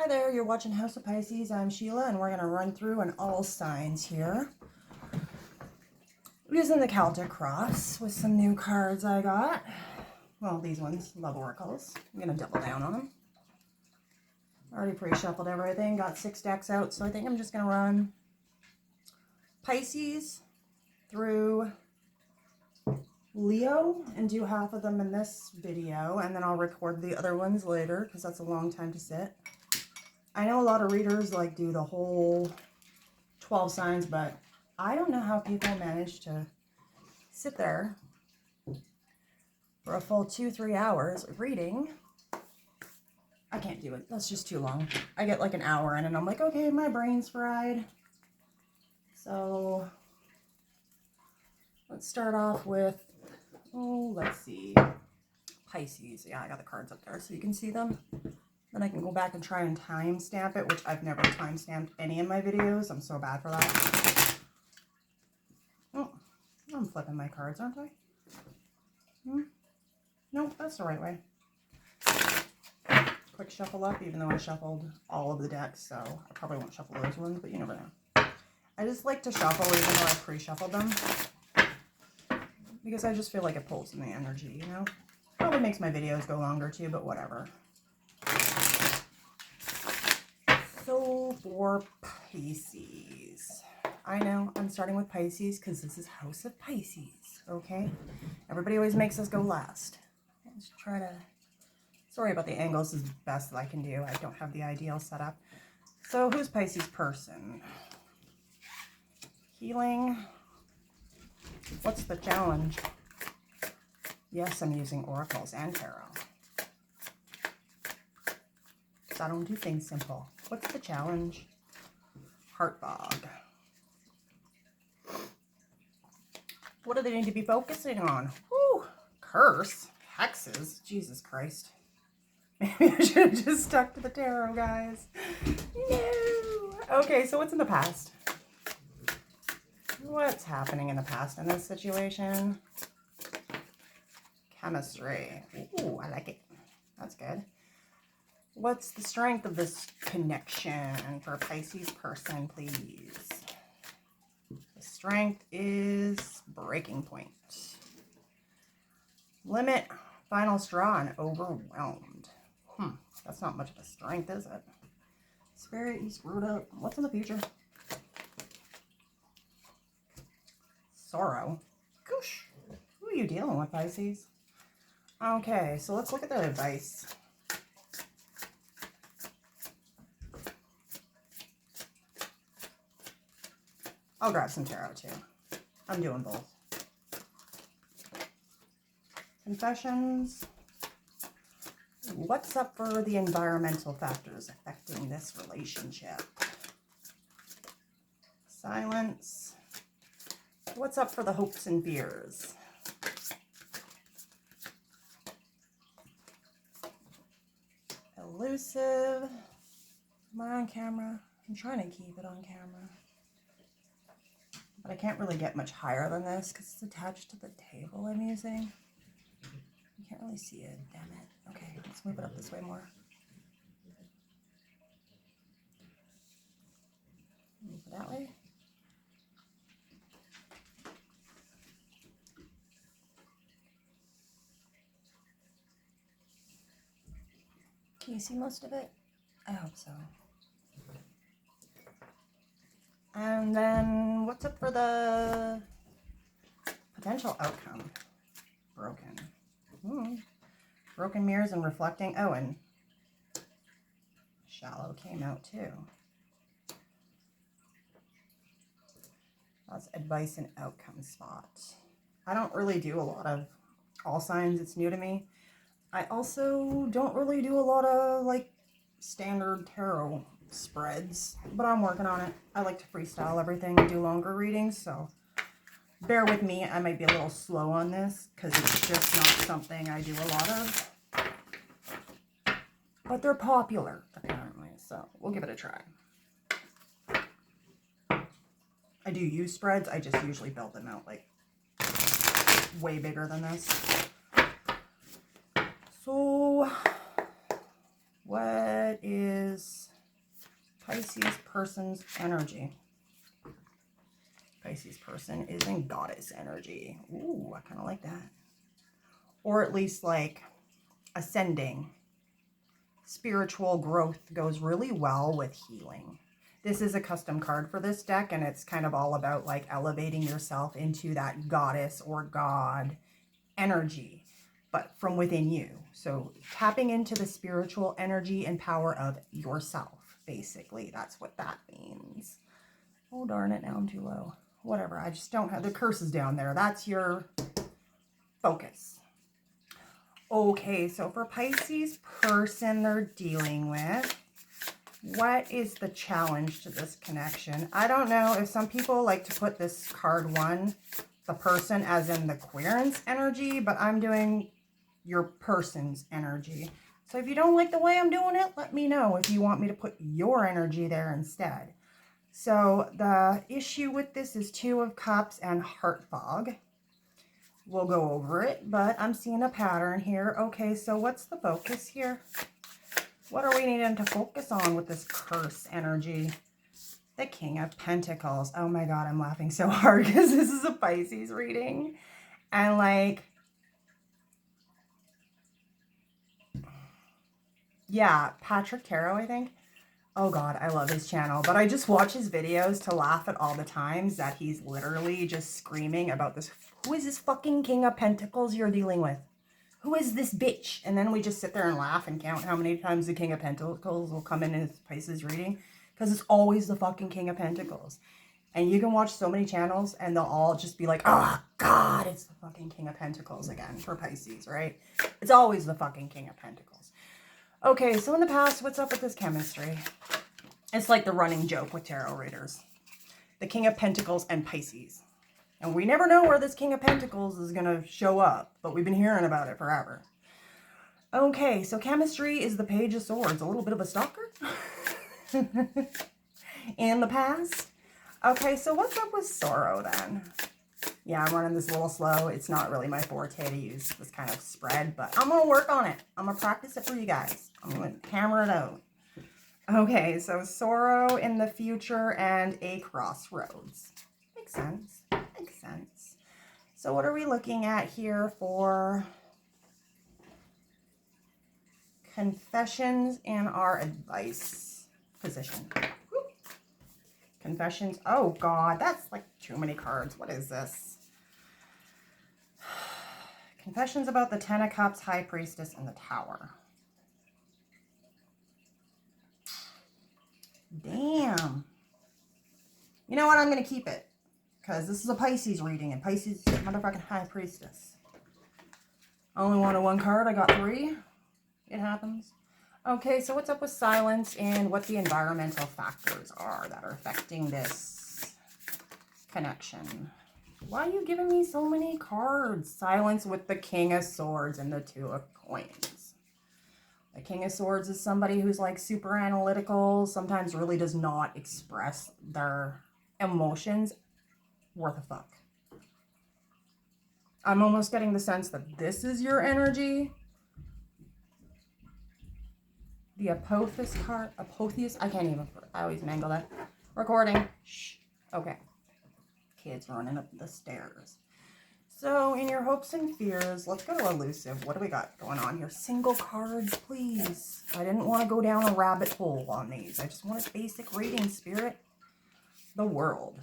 Hi there, you're watching House of Pisces. I'm Sheila, and we're going to run through an all signs here. Using the Celtic Cross with some new cards I got. Well, these ones, Love Oracles. I'm going to double down on them. Already pre-shuffled everything, got 6 decks out, so I think I'm just going to run Pisces through Leo and do half of them in this video, and then I'll record the other ones later because that's a long time to sit. I know a lot of readers like do the whole 12 signs, but I don't know how people manage to sit there for a full 2-3 hours of reading. I can't do it. That's just too long. I get like an hour in and I'm like, okay, my brain's fried. So let's start off with, let's see, Pisces. Yeah, I got the cards up there so you can see them. Then I can go back and try and timestamp it, which I've never timestamped any of my videos. I'm so bad for that. Oh, I'm flipping my cards, aren't I? Nope, that's the right way. Quick shuffle up, even though I shuffled all of the decks, so I probably won't shuffle those ones, but you never know. I just like to shuffle even though I pre-shuffled them, because I just feel like it pulls in the energy, you know? Probably makes my videos go longer too, but whatever. So for Pisces, I know I'm starting with Pisces because this is House of Pisces, okay? Everybody always makes us go last. Let's try to, sorry about the angles, this is the best that I can do. I don't have the ideal setup. So who's Pisces person? Healing. What's the challenge? Yes, I'm using oracles and tarot. Because I don't do things simple. What's the challenge? Heart bog. What do they need to be focusing on? Whew, curse. Hexes. Jesus Christ. Maybe I should have just stuck to the tarot, guys. No. Okay, so what's in the past? What's happening in the past in this situation? Chemistry. Ooh, I like it. That's good. What's the strength of this connection for a Pisces person, please? The strength is breaking point. Limit, final straw, and overwhelmed. That's not much of a strength, is it? Spirit, you screwed up. What's in the future? Sorrow. Goosh. Who are you dealing with, Pisces? Okay, so let's look at the advice. I'll grab some tarot too. I'm doing both. Confessions. What's up for the environmental factors affecting this relationship? Silence. What's up for the hopes and fears? Elusive. Am I on camera? I'm trying to keep it on camera. But I can't really get much higher than this because it's attached to the table I'm using. You can't really see it, damn it. Okay, let's move it up this way more. Move it that way. Can you see most of it? I hope so. And then what's up for the potential outcome? Broken. Broken mirrors and reflecting. Oh, and shallow came out too. That's advice and outcome spot. I don't really do a lot of all signs. It's new to me. I also don't really do a lot of like standard tarot spreads, but I'm working on it. I like to freestyle everything and do longer readings, so bear with me. I might be a little slow on this because it's just not something I do a lot of. But they're popular, apparently, so we'll give it a try. I do use spreads. I just usually build them out like way bigger than this. So, what is Pisces person's energy. Pisces person is in goddess energy. Ooh, I kind of like that. Or at least like ascending. Spiritual growth goes really well with healing. This is a custom card for this deck, and it's kind of all about like elevating yourself into that goddess or god energy, but from within you. So tapping into the spiritual energy and power of yourself, basically. That's what that means. Oh, darn it. Now I'm too low. Whatever. I just don't have the curses down there. That's your focus. Okay, so for Pisces person they're dealing with, what is the challenge to this connection? I don't know if some people like to put this card 1, the person, as in the querent's energy, but I'm doing your person's energy. So if you don't like the way I'm doing it, let me know if you want me to put your energy there instead. So the issue with this is 2 of Cups and Heart Fog. We'll go over it, but I'm seeing a pattern here. Okay, so what's the focus here? What are we needing to focus on with this curse energy? The King of Pentacles. Oh my God, I'm laughing so hard because this is a Pisces reading. And like, yeah, Patrick Tarot, I think. Oh God, I love his channel. But I just watch his videos to laugh at all the times that he's literally just screaming about this. Who is this fucking King of Pentacles you're dealing with? Who is this bitch? And then we just sit there and laugh and count how many times the King of Pentacles will come in his Pisces reading. Because it's always the fucking King of Pentacles. And you can watch so many channels and they'll all just be like, oh God, it's the fucking King of Pentacles again for Pisces, right? It's always the fucking King of Pentacles. Okay, so in the past, what's up with this chemistry? It's like the running joke with tarot readers. The King of Pentacles and Pisces. And we never know where this King of Pentacles is going to show up, but we've been hearing about it forever. Okay, so chemistry is the Page of Swords. A little bit of a stalker in the past. Okay, so what's up with sorrow then? Yeah, I'm running this a little slow. It's not really my forte to use this kind of spread, but I'm going to work on it. I'm going to practice it for you guys. I'm going to hammer it out. Okay, so sorrow in the future and a crossroads. Makes sense. Makes sense. So what are we looking at here for confessions in our advice position? Woo. Confessions. Oh God, that's like too many cards. What is this? Confessions about the 10 of Cups, High Priestess, and the Tower. Damn. You know what? I'm going to keep it. Because this is a Pisces reading. And Pisces is motherfucking High Priestess. I only wanted 1 card. I got 3. It happens. Okay, so what's up with silence and what the environmental factors are that are affecting this connection? Why are you giving me so many cards? Silence with the King of Swords and the 2 of Coins. The King of Swords is somebody who's like super analytical, sometimes really does not express their emotions worth a fuck. I'm almost getting the sense that this is your energy. The Apotheus card. Apotheus? I can't even. I always mangle that. Recording. Shh. Okay. Kids running up the stairs. So, in your hopes and fears, let's go to elusive. What do we got going on here? Single cards, please. I didn't want to go down a rabbit hole on these. I just want a basic reading, Spirit. The World.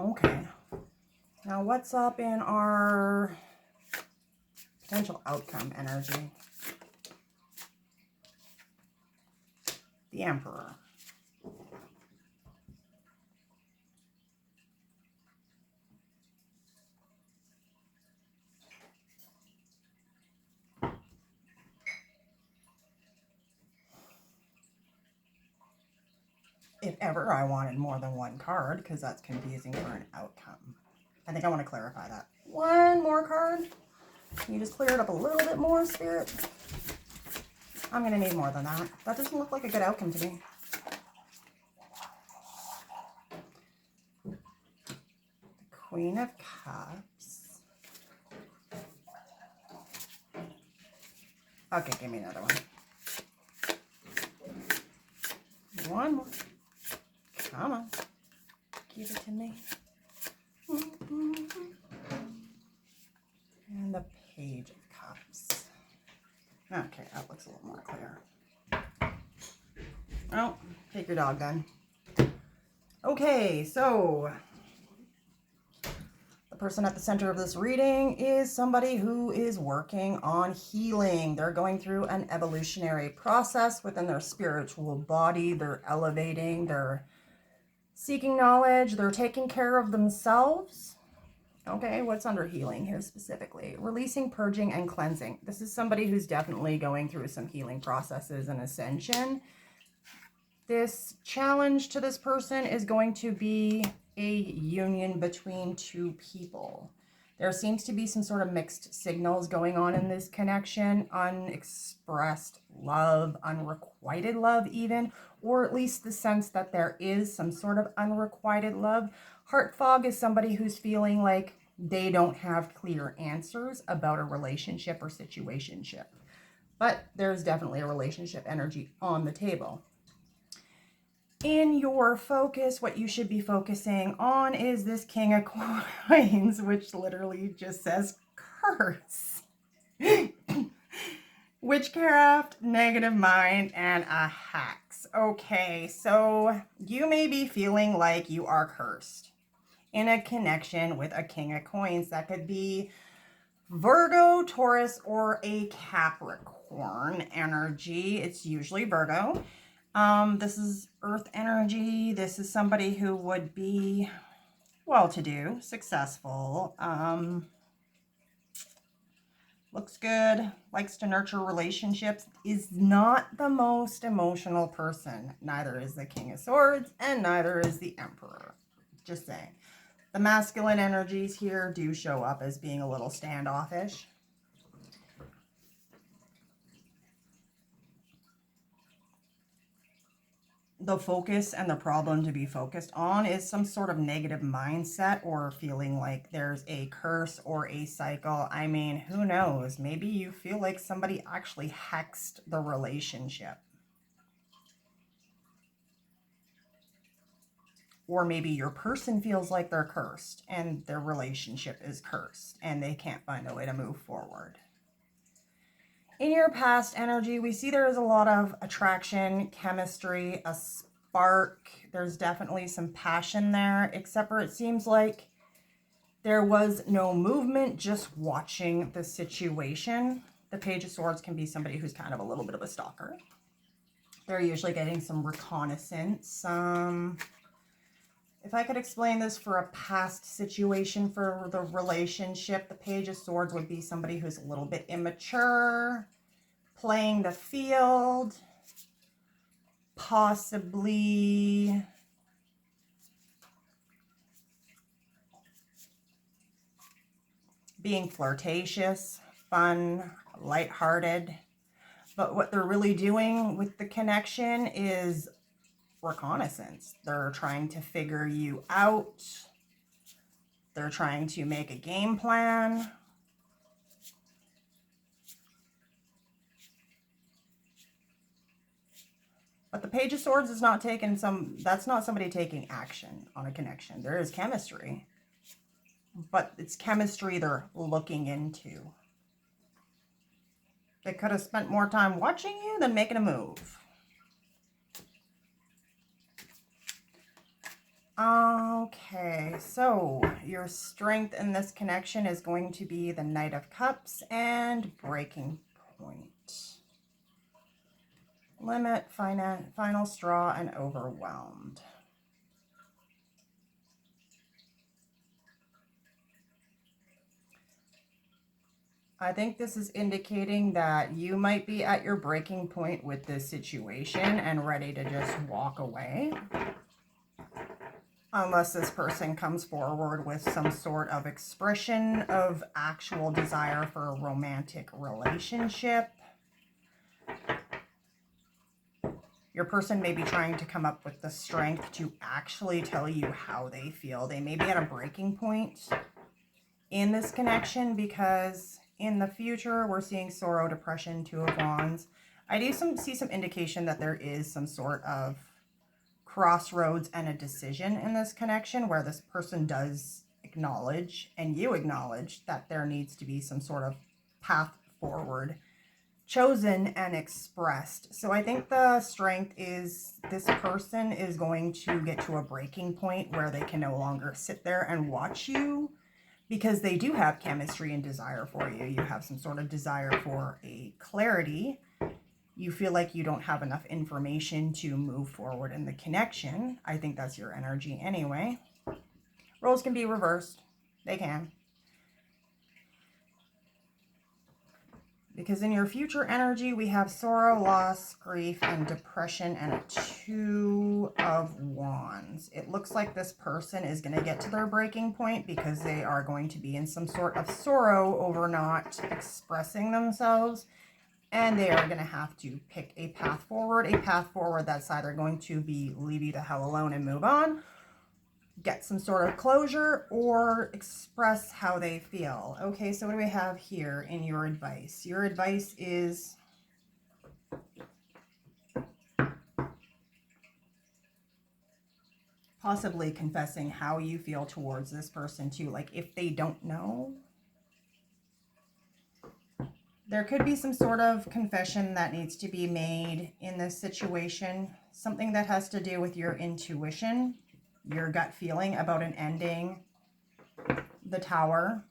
Okay. Now, what's up in our potential outcome energy? The Emperor. If ever I wanted more than 1 card, because that's confusing for an outcome. I think I want to clarify that. 1 more card. Can you just clear it up a little bit more, Spirit? I'm going to need more than that. That doesn't look like a good outcome to me. The Queen of Cups. Okay, give me another one. One more. Come on. Give it to me. And the Page of Cups. Okay, that looks a little more clear. Oh, take your dog then. Okay, so the person at the center of this reading is somebody who is working on healing. They're going through an evolutionary process within their spiritual body. They're elevating, they're seeking knowledge, they're taking care of themselves. Okay, what's under healing here specifically? Releasing, purging, and cleansing. This is somebody who's definitely going through some healing processes and ascension. This challenge to this person is going to be a union between two people. There seems to be some sort of mixed signals going on in this connection. Unexpressed love, unrequited love even, or at least the sense that there is some sort of unrequited love. Heart fog is somebody who's feeling like they don't have clear answers about a relationship or situationship. But there's definitely a relationship energy on the table. In your focus, what you should be focusing on is this King of Coins, which literally just says curse. Witchcraft, negative mind, and a hex. Okay, so you may be feeling like you are cursed in a connection with a King of Coins. That could be Virgo, Taurus, or a Capricorn energy. It's usually Virgo. This is earth energy. This is somebody who would be well-to-do, successful, looks good, likes to nurture relationships, is not the most emotional person. Neither is the King of Swords, and neither is the Emperor. Just saying. The masculine energies here do show up as being a little standoffish. The focus and the problem to be focused on is some sort of negative mindset or feeling like there's a curse or a cycle. I mean, who knows? Maybe you feel like somebody actually hexed the relationship. Or maybe your person feels like they're cursed and their relationship is cursed and they can't find a way to move forward. In your past energy, we see there is a lot of attraction, chemistry, a spark. There's definitely some passion there, except for it seems like there was no movement, just watching the situation. The Page of Swords can be somebody who's kind of a little bit of a stalker. They're usually getting some reconnaissance. If I could explain this for a past situation for the relationship, the Page of Swords would be somebody who's a little bit immature, playing the field, possibly being flirtatious, fun, lighthearted. But what they're really doing with the connection is reconnaissance. They're trying to figure you out. They're trying to make a game plan. But the Page of Swords is not taking that's not somebody taking action on a connection. There is chemistry, but it's chemistry they're looking into. They could have spent more time watching you than making a move. Okay, so your strength in this connection is going to be the Knight of Cups and Breaking Point. Limit, final straw, and overwhelmed. I think this is indicating that you might be at your breaking point with this situation and ready to just walk away. Unless this person comes forward with some sort of expression of actual desire for a romantic relationship. Your person may be trying to come up with the strength to actually tell you how they feel. They may be at a breaking point in this connection because in the future we're seeing sorrow, depression, Two of Wands. I do see some indication that there is some sort of crossroads and a decision in this connection where this person does acknowledge, and you acknowledge, that there needs to be some sort of path forward chosen and expressed. So I think the strength is this person is going to get to a breaking point where they can no longer sit there and watch you, because they do have chemistry and desire for you. You have some sort of desire for a clarity. You feel like you don't have enough information to move forward in the connection. I think that's your energy anyway. Roles can be reversed. They can. Because in your future energy, we have sorrow, loss, grief, and depression, and a Two of Wands. It looks like this person is going to get to their breaking point because they are going to be in some sort of sorrow over not expressing themselves. And they are going to have to pick a path forward that's either going to be leave you the hell alone and move on, get some sort of closure, or express how they feel. Okay, so what do we have here in your advice? Your advice is possibly confessing how you feel towards this person too. Like if they don't know, there could be some sort of confession that needs to be made in this situation. Something that has to do with your intuition, your gut feeling about an ending, the Tower.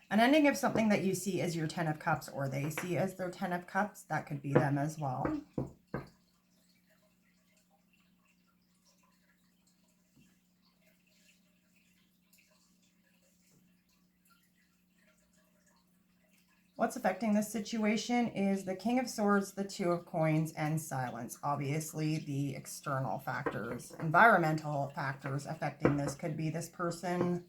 An ending of something that you see as your Ten of Cups or they see as their Ten of Cups. That could be them as well. What's affecting this situation is the King of Swords, the Two of Coins, and silence. Obviously, the external factors, environmental factors affecting this could be this person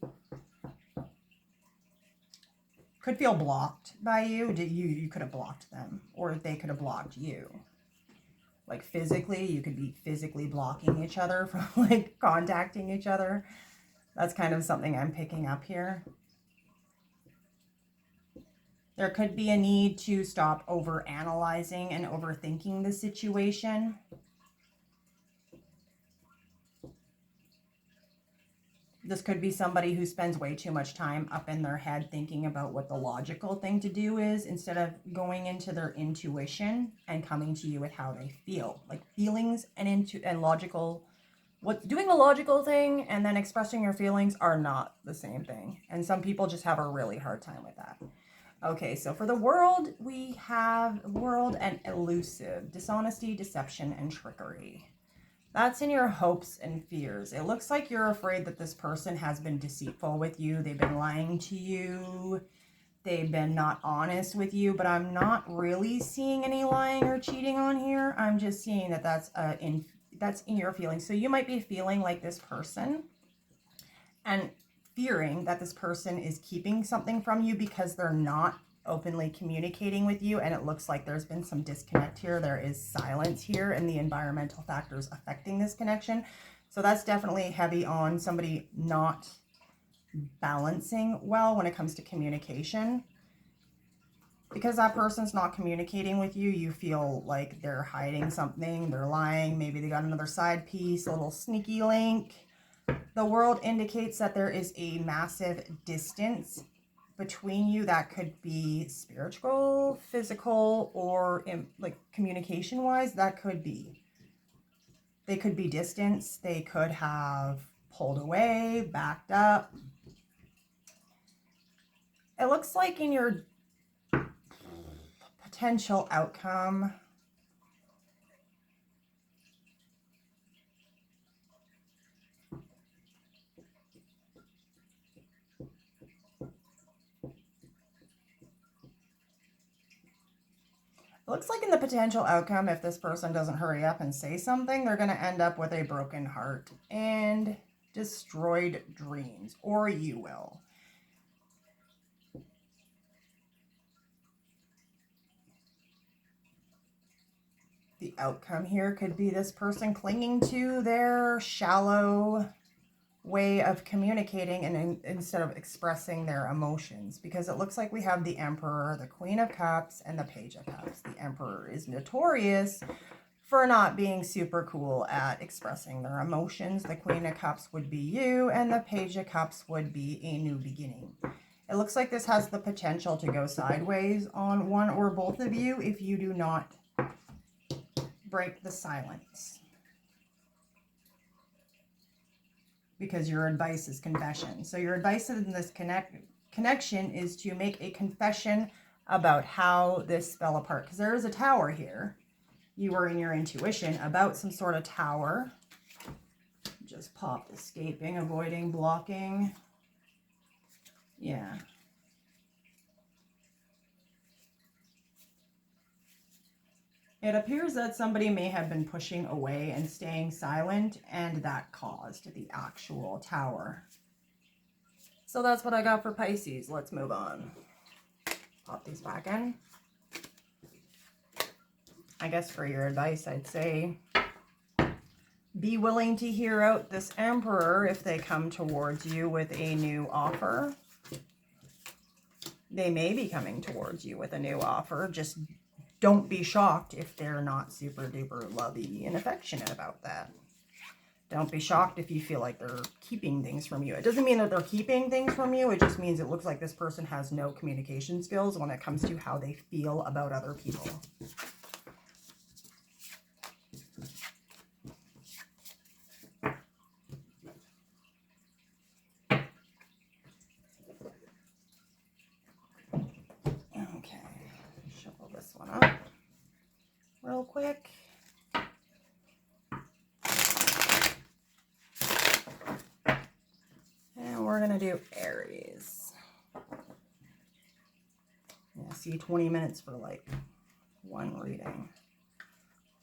could feel blocked by you. You could have blocked them, or they could have blocked you. Like physically, you could be physically blocking each other from like contacting each other. That's kind of something I'm picking up here. There could be a need to stop over-analyzing and overthinking the situation. This could be somebody who spends way too much time up in their head thinking about what the logical thing to do is, instead of going into their intuition and coming to you with how they feel. Like feelings and logical, doing the logical thing and then expressing your feelings are not the same thing. And some people just have a really hard time with that. Okay, so for the World, we have World and Elusive, dishonesty, deception, and trickery. That's in your hopes and fears. It looks like you're afraid that this person has been deceitful with you. They've been lying to you. They've been not honest with you, but I'm not really seeing any lying or cheating on here. I'm just seeing that that's in your feelings. So you might be feeling like this person and fearing that this person is keeping something from you because they're not openly communicating with you, and it looks like there's been some disconnect here. There is silence here and the environmental factors affecting this connection. So that's definitely heavy on somebody not balancing well when it comes to communication. Because that person's not communicating with you, you feel like they're hiding something, they're lying, maybe they got another side piece, a little sneaky link. The World indicates that there is a massive distance between you. That could be spiritual, physical, or like communication wise. That could be. They could be distance. They could have pulled away, backed up. It looks like in your potential outcome, it looks like in the potential outcome, if this person doesn't hurry up and say something, they're going to end up with a broken heart and destroyed dreams, or you will. The outcome here could be this person clinging to their shallow way of communicating and instead of expressing their emotions, because it looks like we have the Emperor, the Queen of Cups, and the Page of Cups. The Emperor is notorious for not being super cool at expressing their emotions. The Queen of Cups would be you, and the Page of Cups would be a new beginning. It looks like this has the potential to go sideways on one or both of you if you do not break the silence. Because your advice is confession. So your advice in this connection is to make a confession about how this fell apart. Because there is a tower here. You were in your intuition about some sort of tower. Just popped escaping, avoiding, blocking. Yeah. It appears that somebody may have been pushing away and staying silent, and that caused the actual tower. So that's what I got for Pisces. Let's move on. Pop these back in. I guess for your advice, I'd say be willing to hear out this Emperor if they come towards you with a new offer. They may be coming towards you with a new offer. Just don't be shocked if they're not super duper lovey and affectionate about that. Don't be shocked if you feel like they're keeping things from you. It doesn't mean that they're keeping things from you. It just means it looks like this person has no communication skills when it comes to how they feel about other people. Okay, shuffle this one up real quick. And we're going to do Aries. Yeah, see, 20 minutes for like one reading.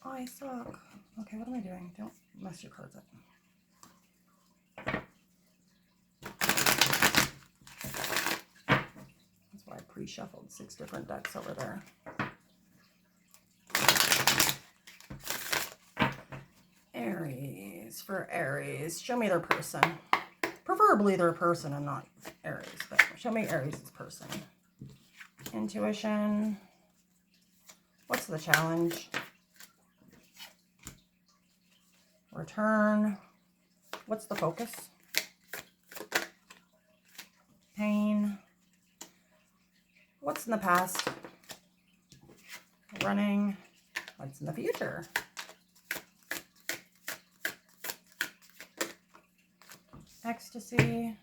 Oh, I suck. Okay, what am I doing? Don't mess your cards up. That's why I pre-shuffled 6 different decks over there. Aries. For Aries, show me their person. Preferably their person and not Aries, but show me Aries' person. Intuition. What's the challenge? Return. What's the focus? Pain. What's in the past? Running. What's in the future? Ecstasy.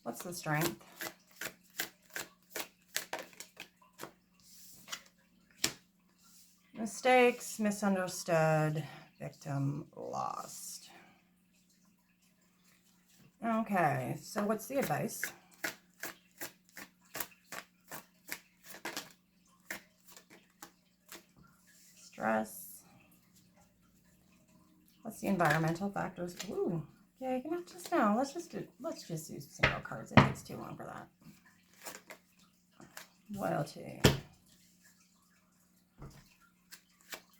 What's the strength? Mistakes, misunderstood, victim, lost. Okay, so what's the advice? Stress. What's the environmental factors? Ooh, yeah, you can just no. Let's just use single cards. It takes too long for that. Loyalty.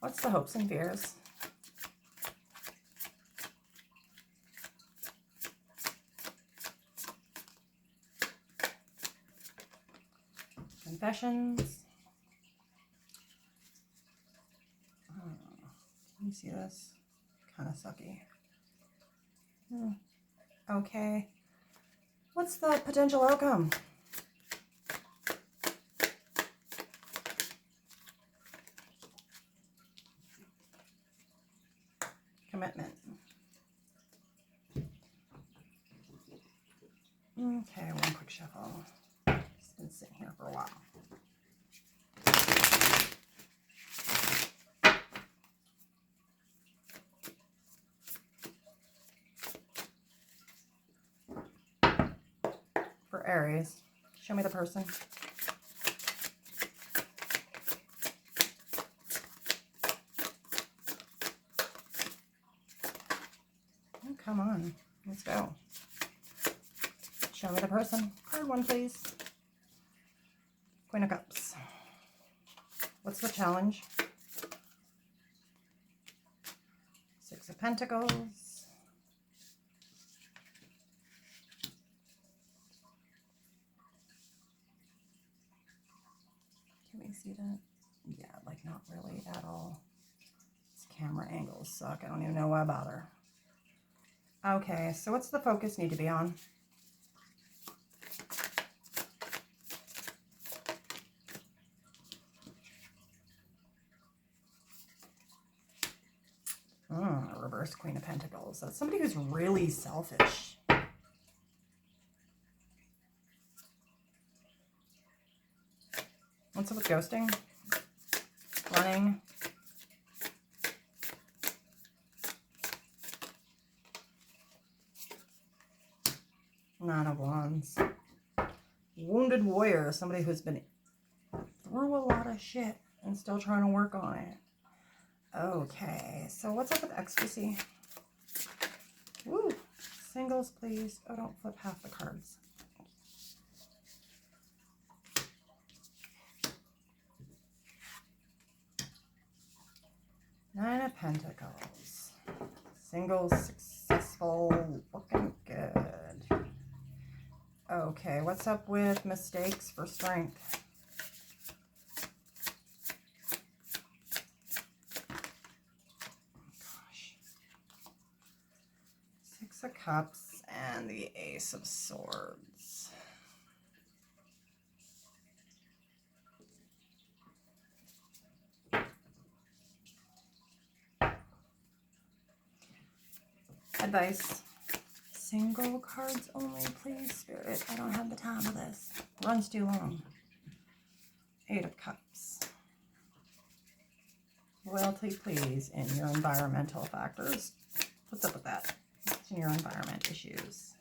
What's the hopes and fears? Confessions. Can you see this? Kind of sucky. Okay. What's the potential outcome? Commitment. Okay, one quick shuffle. It's been sitting here for a while. For Aries, show me the person. Oh, come on. Let's go. Show me the person. Card one, please. Queen of Cups. What's the challenge? 6 of Pentacles. Can we see that? Yeah, like not really at all. camera angles suck. I don't even know why I bother. Okay, so what's the focus need to be on? Reverse Queen of Pentacles. That's somebody who's really selfish. What's up with ghosting? Running? Nine of Wands. Wounded warrior. Somebody who's been through a lot of shit and still trying to work on it. Okay, so what's up with ecstasy? Woo! Singles, please. Oh, don't flip half the cards. Nine of Pentacles. Singles, successful, looking good. Okay, what's up with mistakes for strength? Six of Cups and the Ace of Swords. Advice. Single cards only, please, Spirit. I don't have the time for this. Runs too long. Eight of Cups. Loyalty, please, in your environmental factors. What's up with that? What's in your environment issues?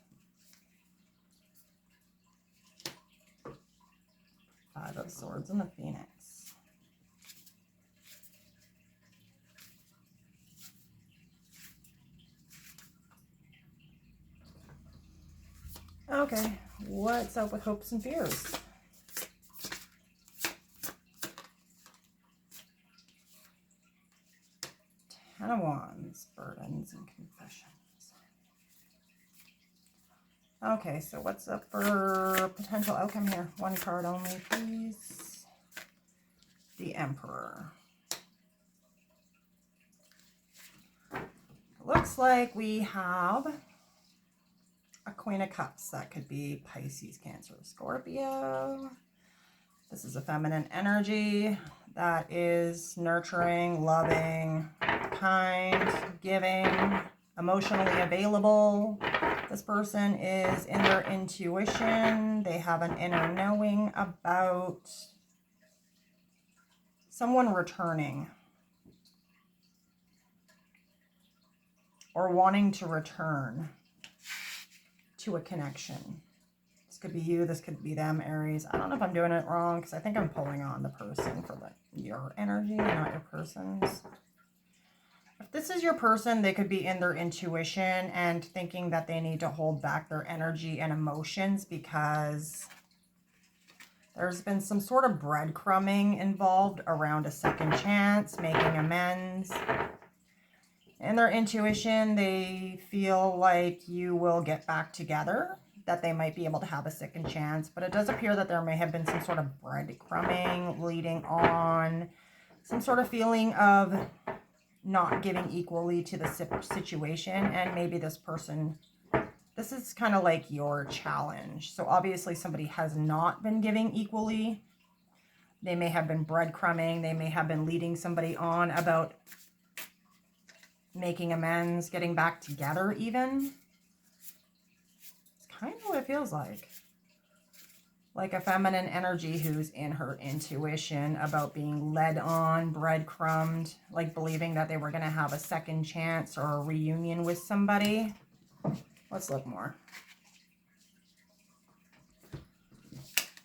Five of Swords and the Phoenix. Okay, what's up with hopes and fears? Ten of Wands, burdens and confessions. Okay, so what's up for potential outcome here? One card only, please. The Emperor. Looks like we have a Queen of Cups. That could be Pisces, Cancer, Scorpio. This is a feminine energy that is nurturing, loving, kind, giving, emotionally available. This person is in their intuition. They have an inner knowing about someone returning or wanting to return to a connection. This could be you, this could be them, Aries. I don't know if I'm doing it wrong because I think I'm pulling on the person for your energy, not your person's. If this is your person, they could be in their intuition and thinking that they need to hold back their energy and emotions because there's been some sort of breadcrumbing involved around a second chance, making amends. In their intuition, they feel like you will get back together, that they might be able to have a second chance, but it does appear that there may have been some sort of breadcrumbing leading on, some sort of feeling of not giving equally to the situation, and maybe this person, this is kind of like your challenge. So obviously somebody has not been giving equally. They may have been breadcrumbing, they may have been leading somebody on about making amends, getting back together even. It's kind of what it feels like. Like a feminine energy who's in her intuition about being led on, breadcrumbed, like believing that they were going to have a second chance or a reunion with somebody. Let's look more.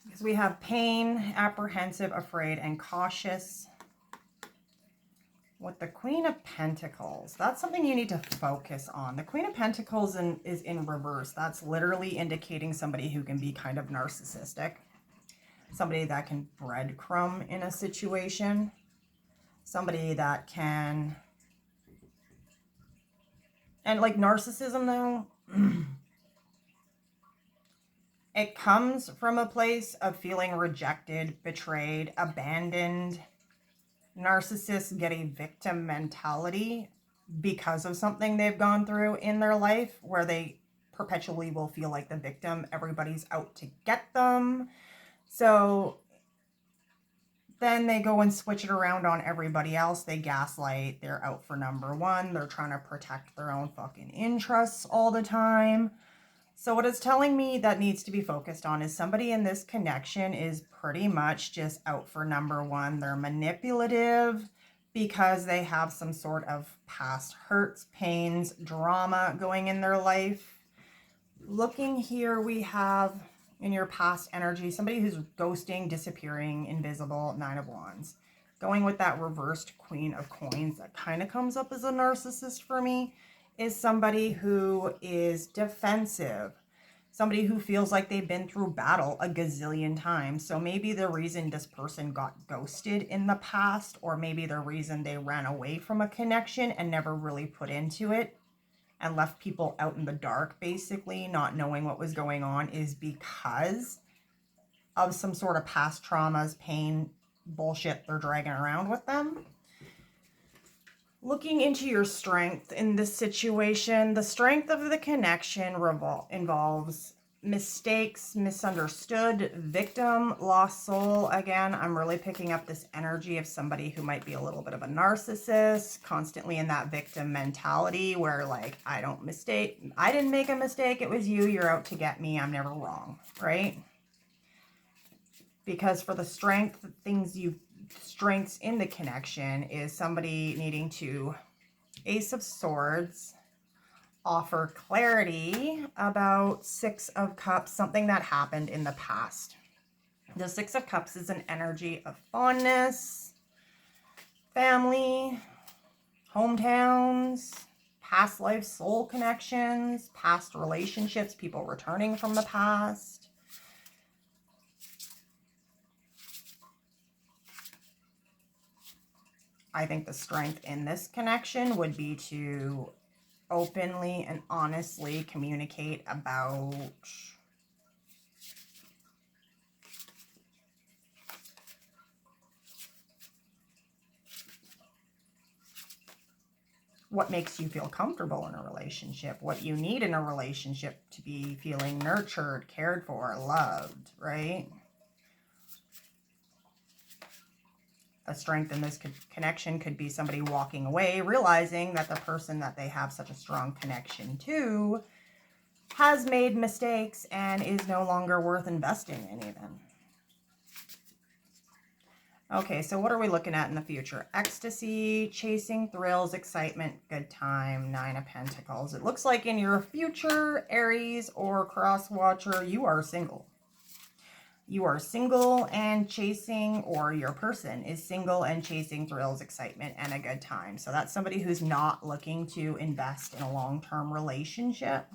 Because we have pain, apprehensive, afraid, and cautious. With the Queen of Pentacles, that's something you need to focus on. The Queen of Pentacles is in reverse. That's literally indicating somebody who can be kind of narcissistic. Somebody that can breadcrumb in a situation. Somebody that can... And like narcissism though, it comes from a place of feeling rejected, betrayed, abandoned. Narcissists get a victim mentality because of something they've gone through in their life, where they perpetually will feel like the victim. Everybody's out to get them. So then they go and switch it around on everybody else. They gaslight. They're out for number one. They're trying to protect their own fucking interests all the time. So what it's telling me that needs to be focused on is somebody in this connection is pretty much just out for number one. They're manipulative because they have some sort of past hurts, pains, drama going in their life. Looking here, we have in your past energy, somebody who's ghosting, disappearing, invisible, 9 of Wands. Going with that reversed Queen of Coins that kind of comes up as a narcissist for me is somebody who is defensive. Somebody who feels like they've been through battle a gazillion times. So maybe the reason this person got ghosted in the past, or maybe the reason they ran away from a connection and never really put into it and left people out in the dark, basically, not knowing what was going on, is because of some sort of past traumas, pain, bullshit they're dragging around with them. Looking into your strength in this situation, the strength of the connection involves mistakes, misunderstood, victim, lost soul. Again, I'm really picking up this energy of somebody who might be a little bit of a narcissist, constantly in that victim mentality where, like, I didn't make a mistake, it was you, you're out to get me, I'm never wrong, right? Because for the strength, strengths in the connection is somebody needing to, Ace of Swords, offer clarity about 6 of Cups, something that happened in the past. The 6 of Cups is an energy of fondness, family, hometowns, past life soul connections, past relationships, people returning from the past. I think the strength in this connection would be to openly and honestly communicate about what makes you feel comfortable in a relationship, what you need in a relationship to be feeling nurtured, cared for, loved, right? A strength in this connection could be somebody walking away, realizing that the person that they have such a strong connection to has made mistakes and is no longer worth investing in even. Okay, so what are we looking at in the future? Ecstasy, chasing thrills, excitement, good time, 9 of Pentacles. It looks like in your future, Aries or Cross Watcher, you are single. You are single and chasing, or your person is single and chasing thrills, excitement, and a good time. So that's somebody who's not looking to invest in a long-term relationship.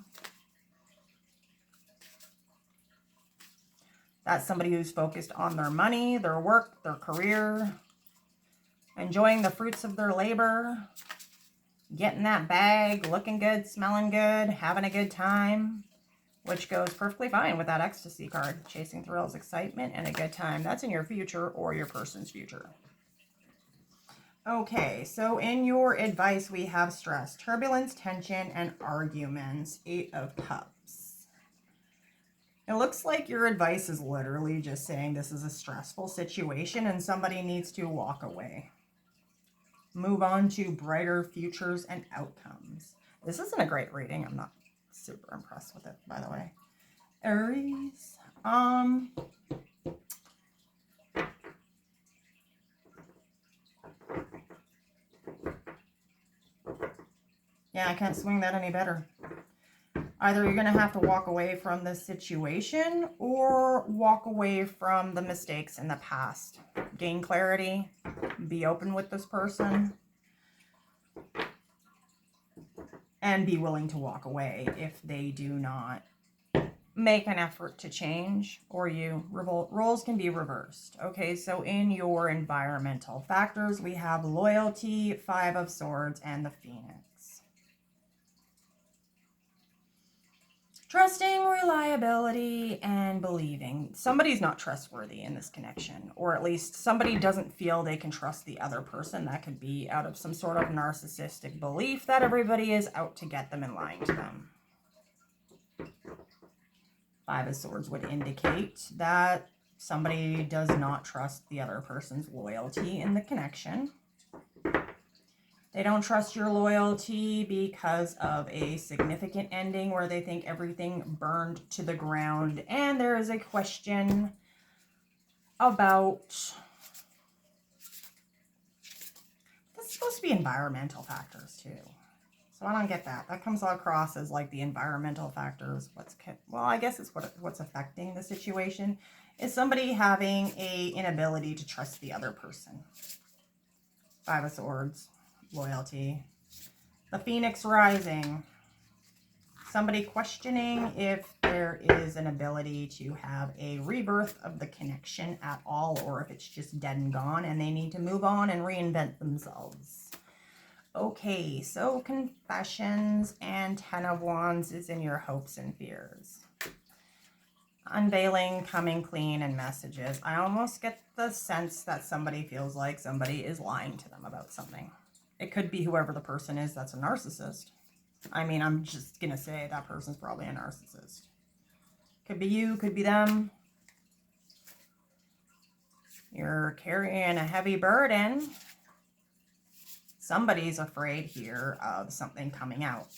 That's somebody who's focused on their money, their work, their career, enjoying the fruits of their labor, getting that bag, looking good, smelling good, having a good time. Which goes perfectly fine with that ecstasy card. Chasing thrills, excitement, and a good time. That's in your future or your person's future. Okay, so in your advice, we have stress, turbulence, tension, and arguments. 8 of Cups. It looks like your advice is literally just saying this is a stressful situation and somebody needs to walk away. Move on to brighter futures and outcomes. This isn't a great reading. I'm not super impressed with it, by the way. Aries. Yeah, I can't swing that any better. Either you're going to have to walk away from this situation or walk away from the mistakes in the past. Gain clarity. Be open with this person. And be willing to walk away if they do not make an effort to change, or you revolt. Roles can be reversed. Okay, so in your environmental factors, we have loyalty, 5 of Swords, and the Phoenix. Trusting, reliability, and believing. Somebody's not trustworthy in this connection, or at least somebody doesn't feel they can trust the other person. That could be out of some sort of narcissistic belief that everybody is out to get them and lying to them. Five of Swords would indicate that somebody does not trust the other person's loyalty in the connection. They don't trust your loyalty because of a significant ending where they think everything burned to the ground. And there is a question about, this is supposed to be environmental factors too. So I don't get that. That comes across as like the environmental factors. Well, I guess it's what's affecting the situation is somebody having a inability to trust the other person. Five of Swords. Loyalty. The Phoenix rising. Somebody questioning if there is an ability to have a rebirth of the connection at all, or if it's just dead and gone and they need to move on and reinvent themselves. Okay, so confessions and Ten of Wands is in your hopes and fears. Unveiling, coming clean, and messages. I almost get the sense that somebody feels like somebody is lying to them about something. It could be whoever the person is that's a narcissist. I mean, I'm just going to say that person's probably a narcissist. Could be you, could be them. You're carrying a heavy burden. Somebody's afraid here of something coming out.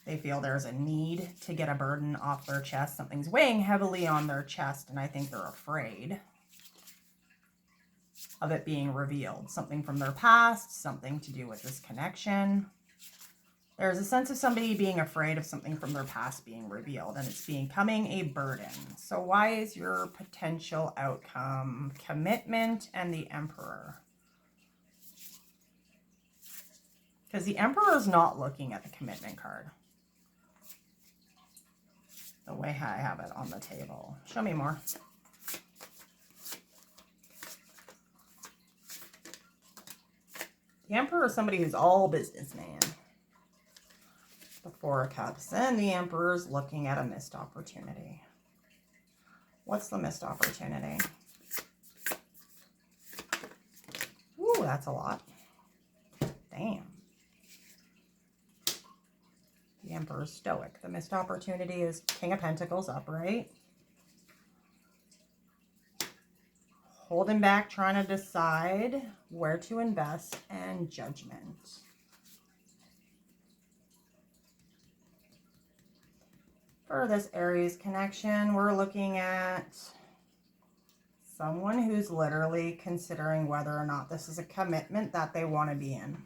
They feel there's a need to get a burden off their chest. Something's weighing heavily on their chest, and I think they're afraid of it being revealed. Something from their past, something to do with this connection. There's a sense of somebody being afraid of something from their past being revealed, and it's becoming a burden. So why is your potential outcome commitment and the Emperor? Because the Emperor is not looking at the commitment card the way I have it on the table. Show me more. The Emperor is somebody who's all businessman. The Four of Cups. And the Emperor's looking at a missed opportunity. What's the missed opportunity? Ooh, that's a lot. Damn. The Emperor's stoic. The missed opportunity is King of Pentacles upright. Holding back, trying to decide where to invest, and Judgment. For this Aries connection, we're looking at someone who's literally considering whether or not this is a commitment that they want to be in.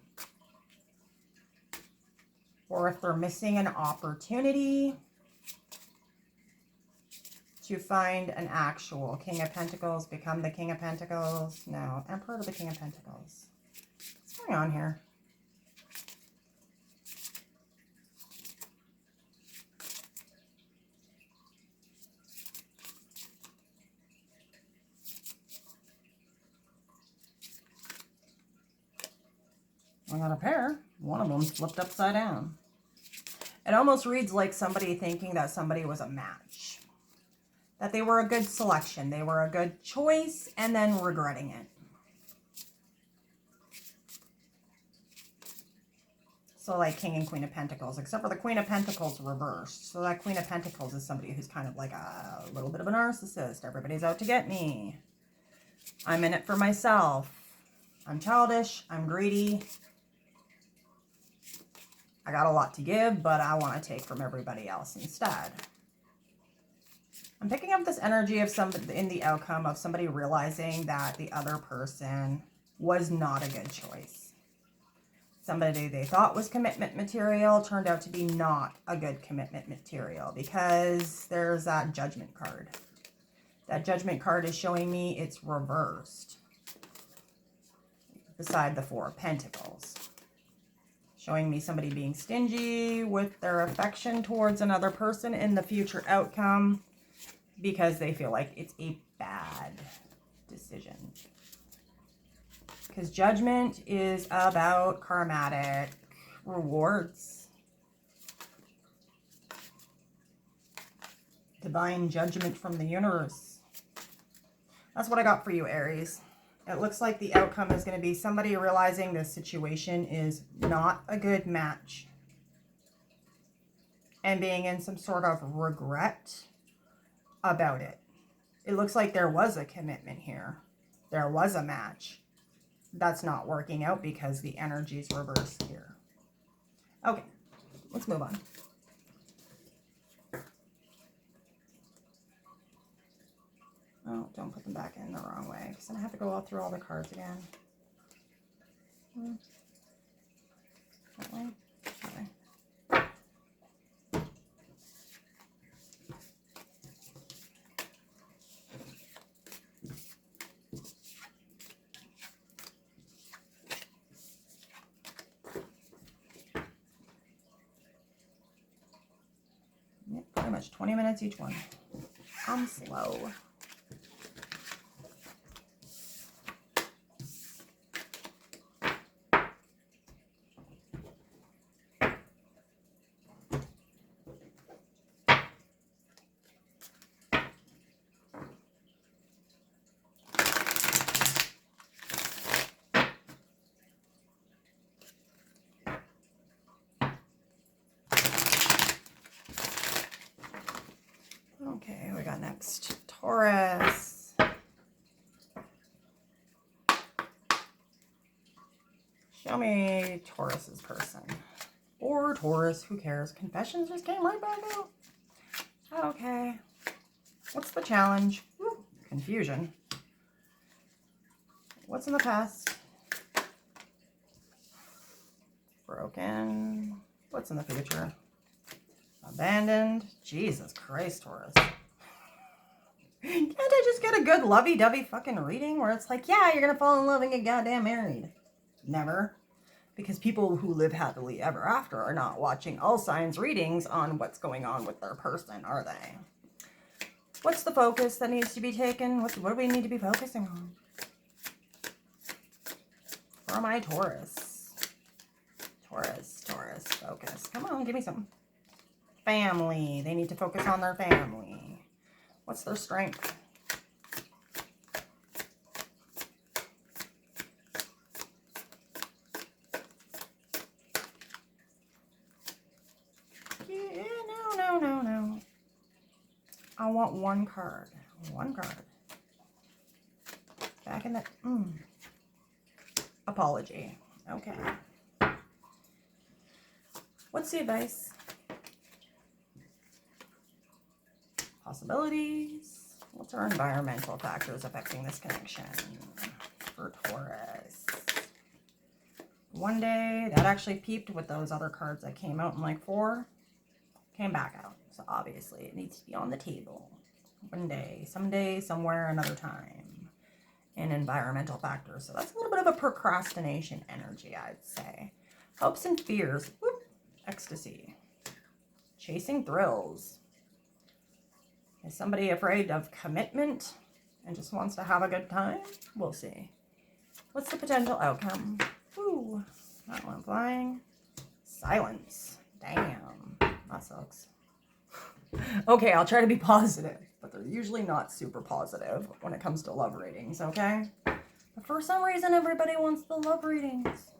Or if they're missing an opportunity to find an actual King of Pentacles, become the King of Pentacles. No, Emperor to the King of Pentacles. What's going on here? I got a pair. One of them's flipped upside down. It almost reads like somebody thinking that somebody was a match. That they were a good selection. They were a good choice, and then regretting it. So like King and Queen of Pentacles, except for the Queen of Pentacles reversed. So that Queen of Pentacles is somebody who's kind of like a little bit of a narcissist. Everybody's out to get me. I'm in it for myself. I'm childish. I'm greedy. I got a lot to give, but I want to take from everybody else instead. I'm picking up this energy of somebody in the outcome of somebody realizing that the other person was not a good choice. Somebody they thought was commitment material turned out to be not a good commitment material because there's that Judgment card. That Judgment card is showing me it's reversed beside the Four of Pentacles. Showing me somebody being stingy with their affection towards another person in the future outcome because they feel like it's a bad decision. Because Judgment is about karmatic rewards. divine judgment from the universe. That's what I got for you, Aries. It looks like the outcome is going to be somebody realizing this situation is not a good match and being in some sort of regret about it. It looks like there was a commitment here. There was a match. That's not working out because the energy's reversed here. Okay, let's move on. Oh, don't put them back in the wrong way, because then I have to go all through all the cards again. That way? That way. Yep, pretty much 20 minutes each one. I'm slow. Okay, we got next Taurus. Show me Taurus's person. Or Taurus, who cares? Confessions just came right back out. Okay. What's the challenge? Woo, confusion. What's in the past? Broken. What's in the future? Abandoned. Jesus Christ, Taurus. Can't I just get a good lovey-dovey fucking reading where it's like, yeah, you're gonna fall in love and get goddamn married? Never. Because people who live happily ever after are not watching all signs readings on what's going on with their person, are they? What's the focus that needs to be taken? What do we need to be focusing on? For my Taurus. Taurus, focus. Come on, give me something. Family. They need to focus on their family. What's their strength? Yeah, no. I want one card. One card. Back in the... Apology. Okay. What's the advice? Possibilities. What's our environmental factors affecting this connection for Taurus? One day, that actually peeped with those other cards that came out in like 4. Came back out. So obviously it needs to be on the table. One day, someday, somewhere, another time. And environmental factors. So that's a little bit of a procrastination energy, I'd say. Hopes and fears. Whoop. Ecstasy. Chasing thrills. Is somebody afraid of commitment and just wants to have a good time? We'll see. What's the potential outcome? Ooh, that one flying. Silence. Damn, that sucks. Okay, I'll try to be positive, but they're usually not super positive when it comes to love readings, okay? But for some reason, everybody wants the love readings.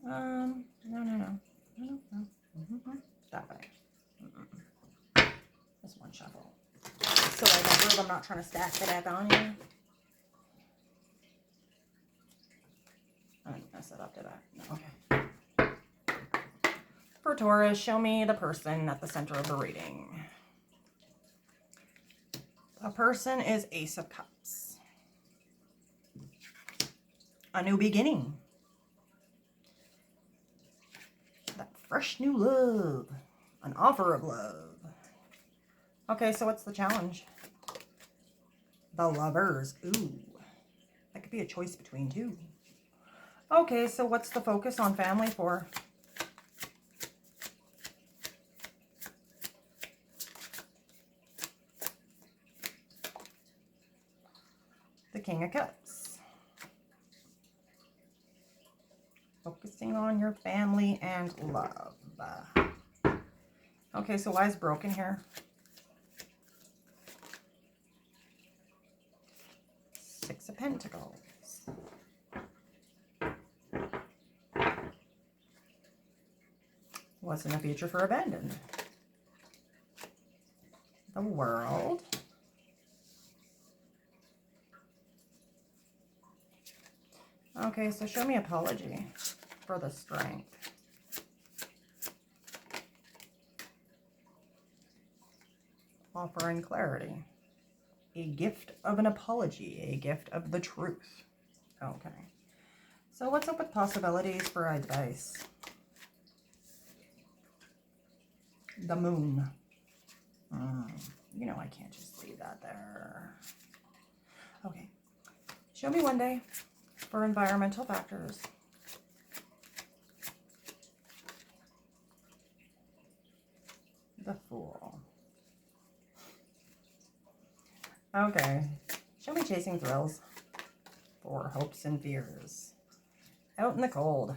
No. That way. This one shuffle. So I remember I'm not trying to stack the deck on you. I didn't mess it up, did I? No, okay. For Taurus, show me the person at the center of the reading. The person is Ace of Cups. A new beginning. That fresh new love. An offer of love. Okay, so what's the challenge? The Lovers. Ooh. That could be a choice between two. Okay, so what's the focus on family for? The King of Cups. Focusing on your family and love. Okay, so why is broken here? Six of Pentacles. What's in the future for Abandoned? The World. Okay, so show me apology for the Strength. Offering clarity. A gift of an apology. A gift of the truth. Okay. So what's up with possibilities for advice? The Moon. You know I can't just leave that there. Okay. Show me one day for environmental factors. The Fool. Okay. Show me Chasing Thrills for Hopes and Fears. Out in the cold.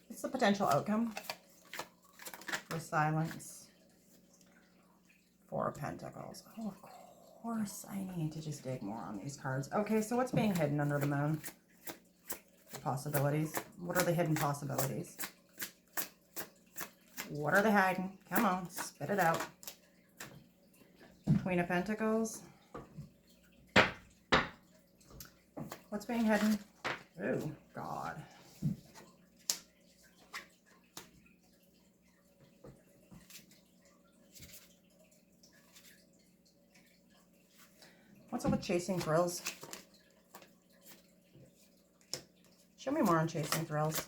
What's the potential outcome for Silence? Four of Pentacles. Oh, of course I need to just dig more on these cards. Okay, so what's being hidden under the moon? Possibilities. What are the hidden possibilities? What are they hiding? Come on, spit it out. Queen of Pentacles. What's being hidden? Oh, God. What's up with Chasing Thrills? Show me more on Chasing Thrills.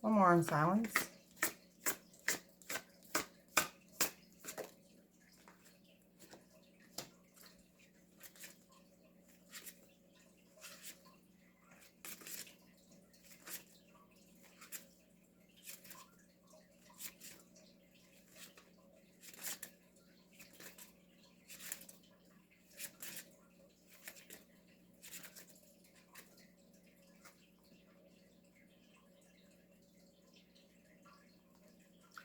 One more on Silence.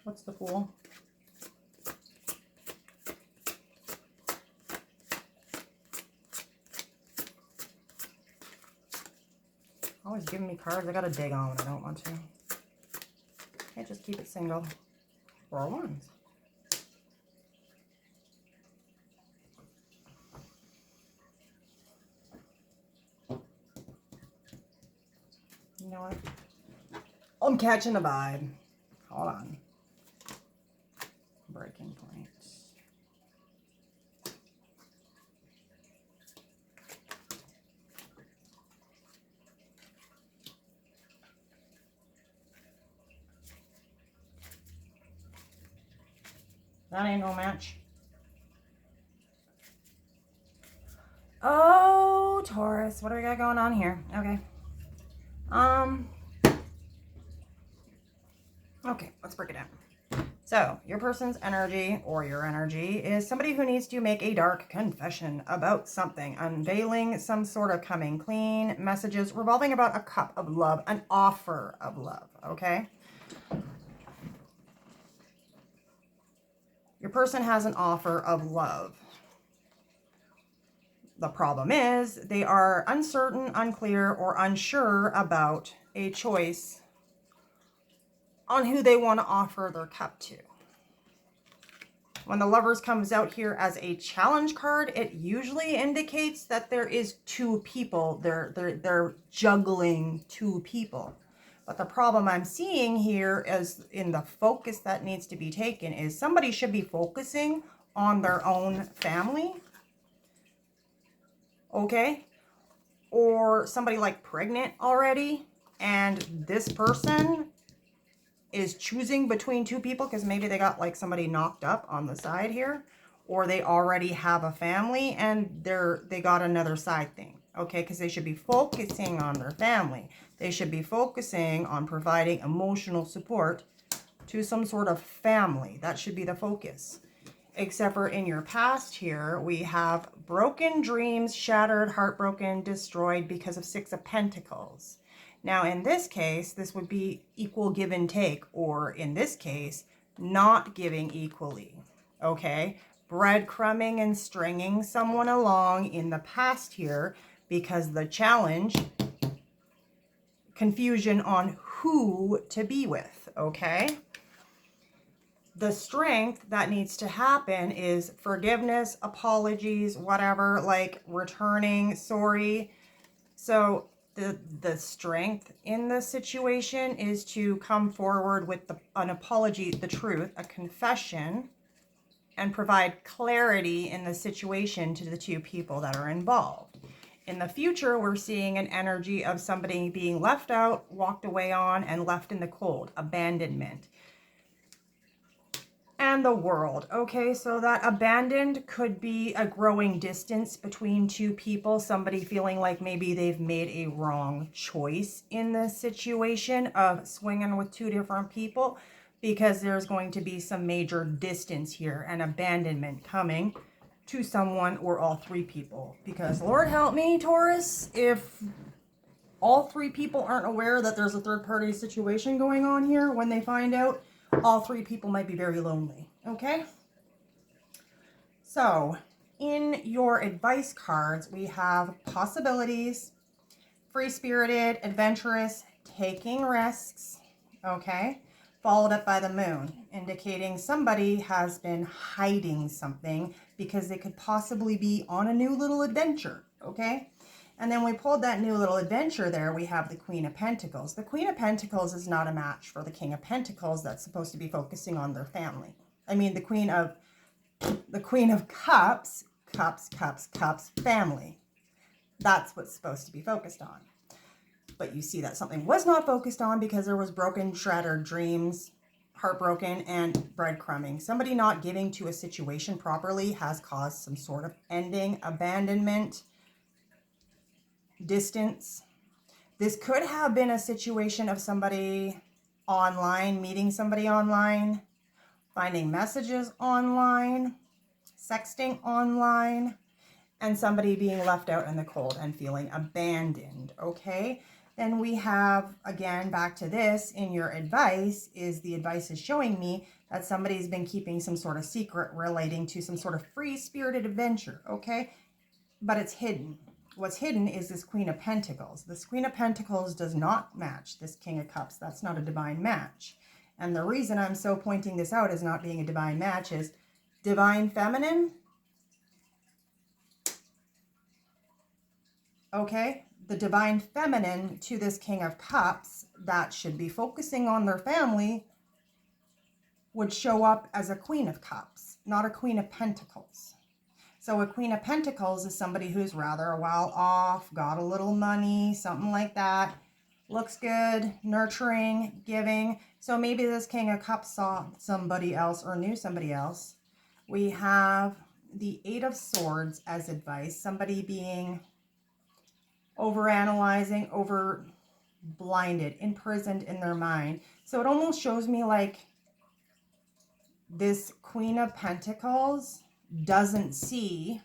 What's the Fool? Always giving me cards I gotta dig on when I don't want to. Can't just keep it single. Four of Wands. You know what? I'm catching a vibe. Hold on. Breaking points. That ain't no match. Oh, Taurus. What do we got going on here? Okay. Okay, let's break it down. So, your person's energy, or your energy, is somebody who needs to make a dark confession about something, unveiling some sort of coming clean, messages revolving about a cup of love, an offer of love, okay? Your person has an offer of love. The problem is they are uncertain, unclear, or unsure about a choice on who they want to offer their cup to. When the Lovers comes out here as a challenge card, it usually indicates that there is two people. They're juggling two people. But the problem I'm seeing here is in the focus that needs to be taken is somebody should be focusing on their own family. Okay? Or somebody like pregnant already, and this person is choosing between two people because maybe they got like somebody knocked up on the side here, or they already have a family and they got another side thing. Okay, because they should be focusing on their family. They should be focusing on providing emotional support to some sort of family. That should be the focus. Except for in your past here, we have broken dreams, shattered, heartbroken, destroyed because of Six of Pentacles. Now, in this case, this would be equal give and take, or in this case, not giving equally. Okay? Breadcrumbing and stringing someone along in the past here because the challenge, confusion on who to be with. Okay? The strength that needs to happen is forgiveness, apologies, whatever, like returning, sorry. So the strength in this situation is to come forward with an apology, the truth, a confession, and provide clarity in the situation to the two people that are involved. In the future, we're seeing an energy of somebody being left out, walked away on, and left in the cold, abandonment. And the World. Okay, so that abandoned could be a growing distance between two people, somebody feeling like maybe they've made a wrong choice in this situation of swinging with two different people, because there's going to be some major distance here and abandonment coming to someone or all three people. Because Lord help me, Taurus, if all three people aren't aware that there's a third party situation going on here, when they find out, all three people might be very lonely, okay? So, in your advice cards, we have possibilities, free-spirited, adventurous, taking risks, okay? Followed up by the moon, indicating somebody has been hiding something because they could possibly be on a new little adventure, okay? And then we pulled that new little adventure there. We have the Queen of Pentacles. The Queen of Pentacles is not a match for the King of Pentacles that's supposed to be focusing on their family. I mean, the Queen of Cups, cups, family. That's what's supposed to be focused on. But you see that something was not focused on because there was broken, shattered dreams, heartbroken, and breadcrumbing. Somebody not giving to a situation properly has caused some sort of ending, abandonment, distance. This could have been a situation of somebody online, meeting somebody online, finding messages online, sexting online, and somebody being left out in the cold and feeling abandoned, okay? Then we have, again, back to this, in your advice, the advice is showing me that somebody's been keeping some sort of secret relating to some sort of free-spirited adventure, okay? But it's hidden. What's hidden is this Queen of Pentacles. This Queen of Pentacles does not match this King of Cups. That's not a divine match. And the reason I'm so pointing this out as not being a divine match is divine feminine. Okay, the divine feminine to this King of Cups that should be focusing on their family would show up as a Queen of Cups, not a Queen of Pentacles. So a Queen of Pentacles is somebody who's rather well off, got a little money, something like that. Looks good, nurturing, giving. So maybe this King of Cups saw somebody else or knew somebody else. We have the Eight of Swords as advice. Somebody being overanalyzing, over blinded, imprisoned in their mind. So it almost shows me like this Queen of Pentacles doesn't see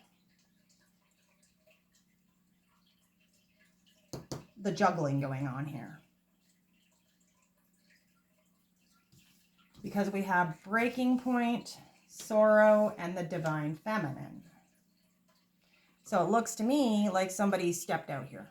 the juggling going on here. Because we have breaking point, sorrow, and the divine feminine. So it looks to me like somebody stepped out here.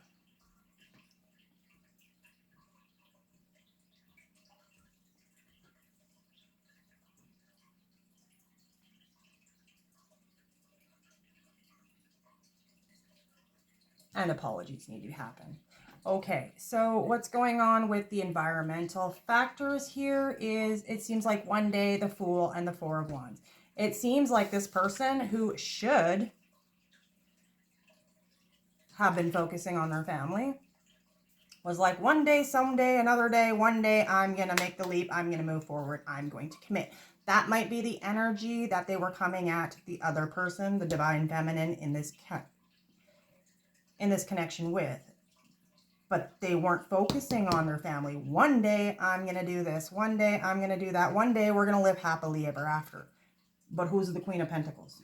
And apologies need to happen. Okay, so what's going on with the environmental factors here is it seems like one day the Fool and the Four of Wands. It seems like this person who should have been focusing on their family was like, one day, someday, another day, one day, I'm going to make the leap. I'm going to move forward. I'm going to commit. That might be the energy that they were coming at the other person, the divine feminine, in this connection with. But they weren't focusing on their family. One day I'm going to do this. One day I'm going to do that. One day we're going to live happily ever after. But who's the Queen of Pentacles?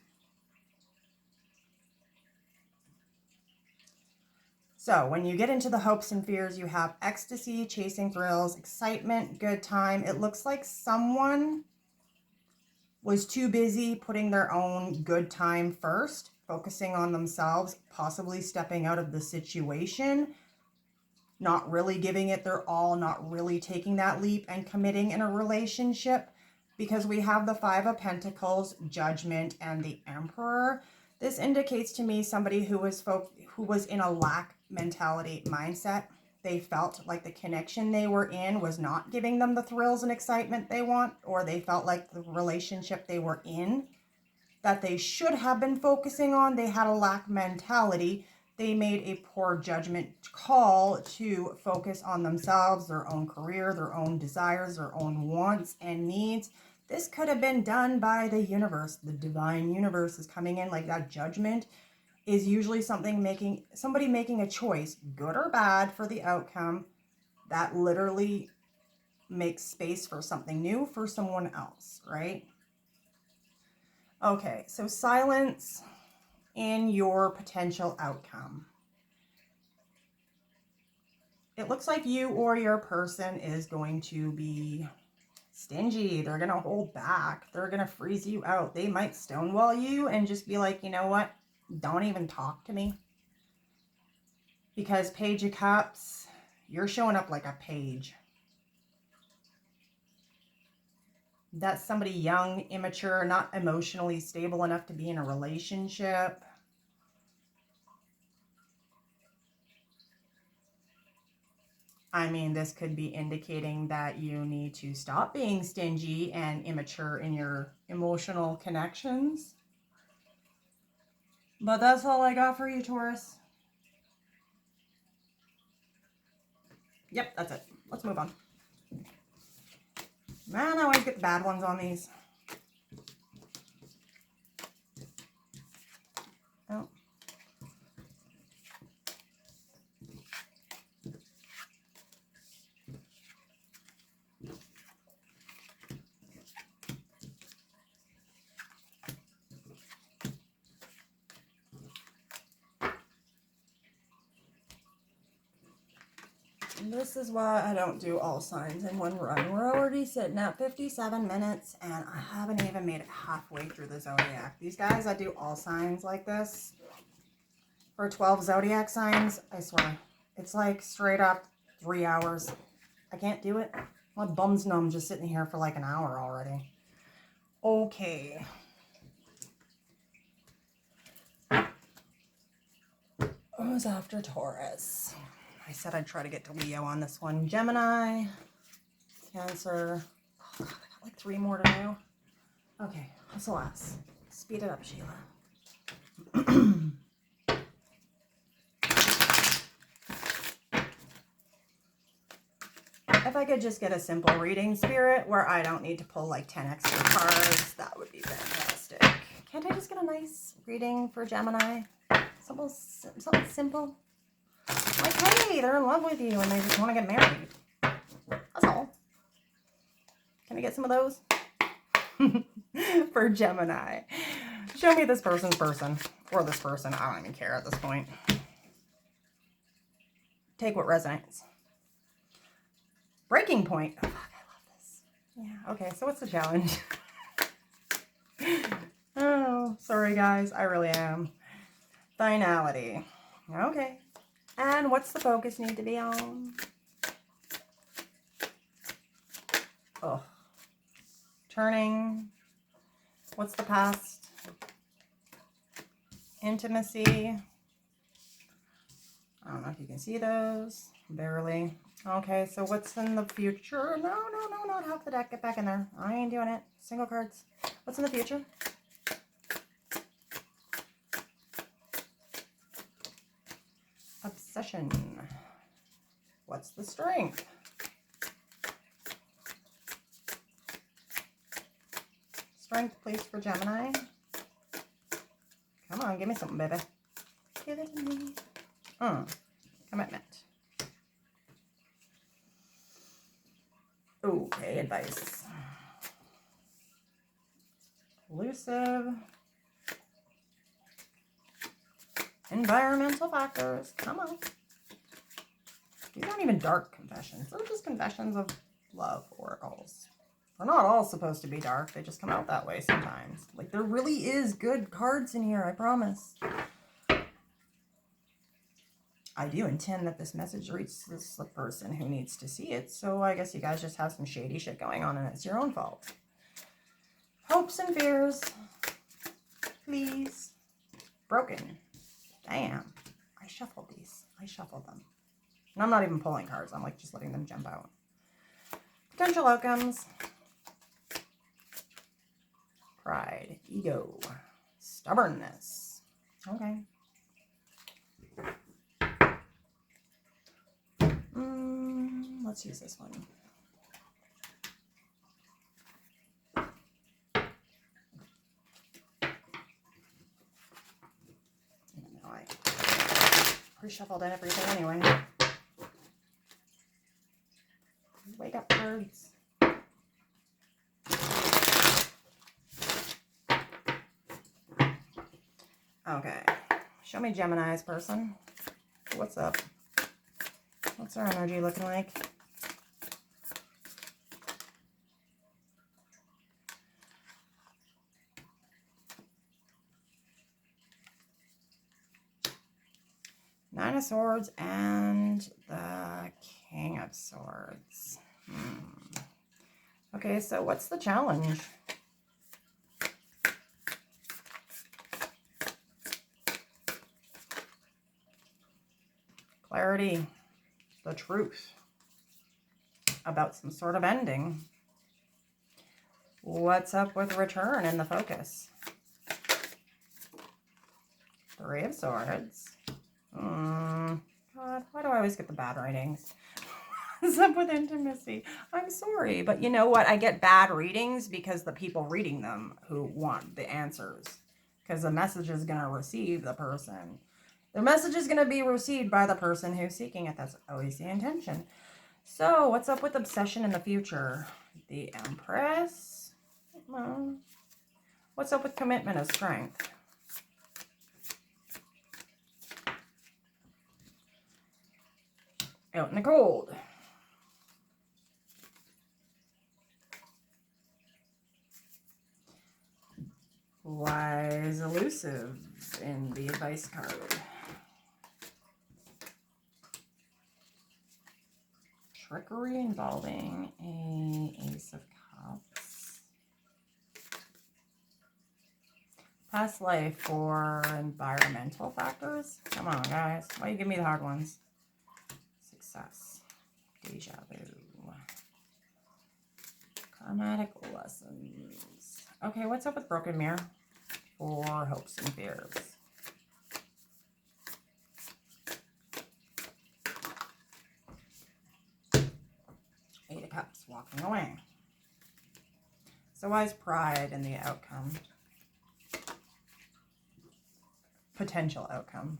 So when you get into the hopes and fears, you have ecstasy, chasing thrills, excitement, good time. It looks like someone was too busy putting their own good time first, focusing on themselves, possibly stepping out of the situation, not really giving it their all, not really taking that leap and committing in a relationship, because we have the Five of Pentacles, Judgment, and the Emperor. This indicates to me somebody who was in a lack mentality mindset. They felt like the connection they were in was not giving them the thrills and excitement they want, or they felt like the relationship they were in that they should have been focusing on, they had a lack mentality. They made a poor judgment call to focus on themselves, their own career, their own desires, their own wants and needs. This could have been done by the universe. The divine universe is coming in. Like, that judgment is usually somebody making a choice, good or bad, for the outcome that literally makes space for something new for someone else, right? Okay, so silence in your potential outcome. It looks like you or your person is going to be stingy. They're going to hold back. They're going to freeze you out. They might stonewall you and just be like, you know what? Don't even talk to me. Because Page of Cups, you're showing up like a page. That's somebody young, immature, not emotionally stable enough to be in a relationship. I mean, this could be indicating that you need to stop being stingy and immature in your emotional connections. But that's all I got for you, Taurus. Yep, that's it. Let's move on. Man, I always get the bad ones on these. Oh. This is why I don't do all signs in one run. We're already sitting at 57 minutes, and I haven't even made it halfway through the zodiac. These guys that do all signs like this, for 12 zodiac signs, I swear, it's like straight up 3 hours. I can't do it. My bum's numb just sitting here for like an hour already. Okay. Who's after Taurus? I said I'd try to get to Leo on this one. Gemini, Cancer. Oh God, I got like 3 more to do. Okay, hustle ass. Speed it up, Sheila. If I could just get a simple reading, Spirit, where I don't need to pull like 10 extra cards, that would be fantastic. Can't I just get a nice reading for Gemini? Something simple. Like, hey, they're in love with you and they just want to get married. That's all. Can I get some of those? For Gemini. Show me this person's person. Or this person. I don't even care at this point. Take what resonates. Breaking point. Oh, fuck, I love this. Yeah, okay, so what's the challenge? Oh, sorry guys, I really am. Finality. Okay. And what's the focus need to be on? Oh. Turning. What's the past? Intimacy. I don't know if you can see those. Barely. Okay, so what's in the future? No, not half the deck. Get back in there. I ain't doing it. Single cards. What's in the future? Obsession. What's the strength? strength, please, for Gemini. Come on, give me something, baby. Give it to me. Commitment. Okay, advice. Elusive. Environmental factors. Come on. These aren't even dark confessions. They're just confessions of love oracles. They're not all supposed to be dark. They just come out that way sometimes. Like, there really is good cards in here, I promise. I do intend that this message reaches the person who needs to see it. So I guess you guys just have some shady shit going on and it's your own fault. Hopes and fears. Please. Broken. Damn. I shuffled these. I shuffled them. And I'm not even pulling cards. I'm like just letting them jump out. Potential outcomes. Pride. Ego. Stubbornness. Okay. Let's use this one. No, I pre-shuffled everything anyway. Wake up, birds. Okay. Show me Gemini's person. What's up? What's our energy looking like? Nine of Swords and the King of Swords. Okay, so what's the challenge? Clarity. The truth about some sort of ending. What's up with return and the focus? Three of Swords. God, why do I always get the bad readings? What's up with intimacy? I'm sorry, but you know what? I get bad readings because the people reading them who want the answers. Because the message is going to receive the person. The message is going to be received by the person who's seeking it. That's always the intention. So, what's up with obsession in the future? The Empress. What's up with commitment of strength? Out in the cold. Wise elusive in the advice card. Trickery involving a Ace of Cups. Past life for environmental factors. Come on, guys. Why you give me the hard ones? Success. Deja vu. Karmatic lessons. Okay, what's up with broken mirror for hopes and fears? Eight of Cups, walking away. So why is pride in the outcome? Potential outcome.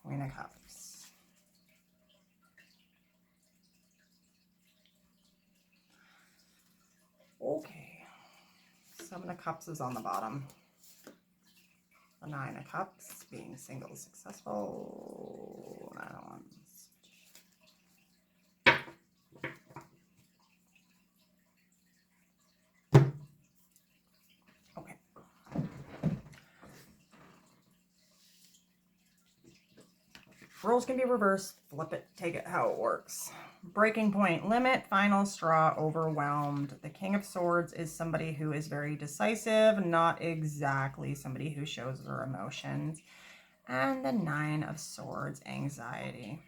Queen of Cups. Okay. Seven of Cups is on the bottom. The Nine of Cups being single successful. Nine of Wands. Okay. Roles can be reversed. Flip it. Take it how it works. Breaking point, limit, final straw, overwhelmed. The King of Swords is somebody who is very decisive, not exactly somebody who shows their emotions. And the Nine of Swords, anxiety.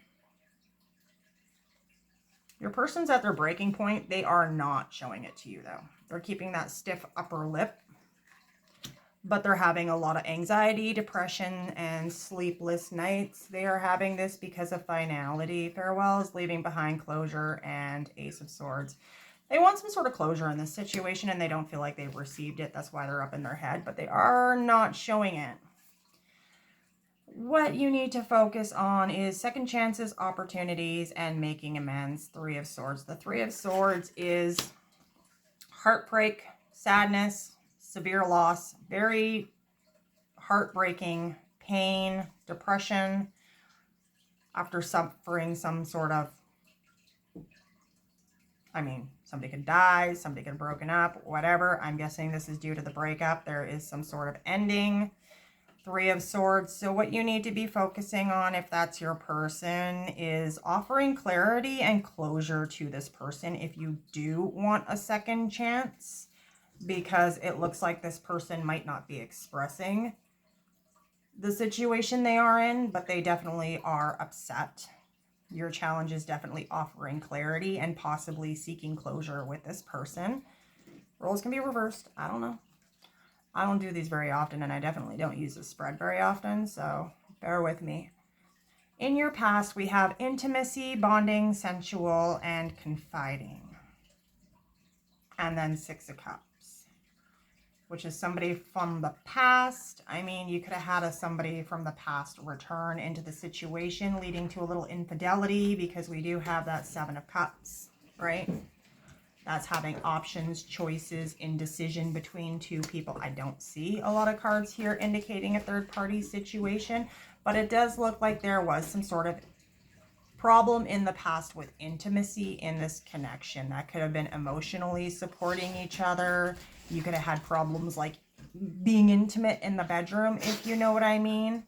Your person's at their breaking point. They are not showing it to you, though. They're keeping that stiff upper lip. But they're having a lot of anxiety, depression, and sleepless nights. They are having this because of finality, farewells, leaving behind closure, and Ace of Swords. They want some sort of closure in this situation and they don't feel like they've received it. That's why they're up in their head, but they are not showing it. What you need to focus on is second chances, opportunities, and making amends. Three of Swords. The Three of Swords is heartbreak, sadness, severe loss, very heartbreaking pain, depression after suffering some sort of, I mean, somebody could die, somebody could have broken up, whatever. I'm guessing this is due to the breakup. There is some sort of ending. Three of Swords. So what you need to be focusing on, if that's your person, is offering clarity and closure to this person if you do want a second chance, because it looks like this person might not be expressing the situation they are in, but they definitely are upset. Your challenge is definitely offering clarity and possibly seeking closure with this person. Roles can be reversed. I don't know. I don't do these very often, and I definitely don't use the spread very often, so bear with me. In your past, we have intimacy, bonding, sensual, and confiding. And then Six of Cups, which is somebody from the past. I mean, you could have had somebody from the past return into the situation, leading to a little infidelity, because we do have that Seven of Cups, right? That's having options, choices, indecision between two people. I don't see a lot of cards here indicating a third-party situation, but it does look like there was some sort of problem in the past with intimacy in this connection. That could have been emotionally supporting each other. You could have had problems like being intimate in the bedroom, if you know what I mean.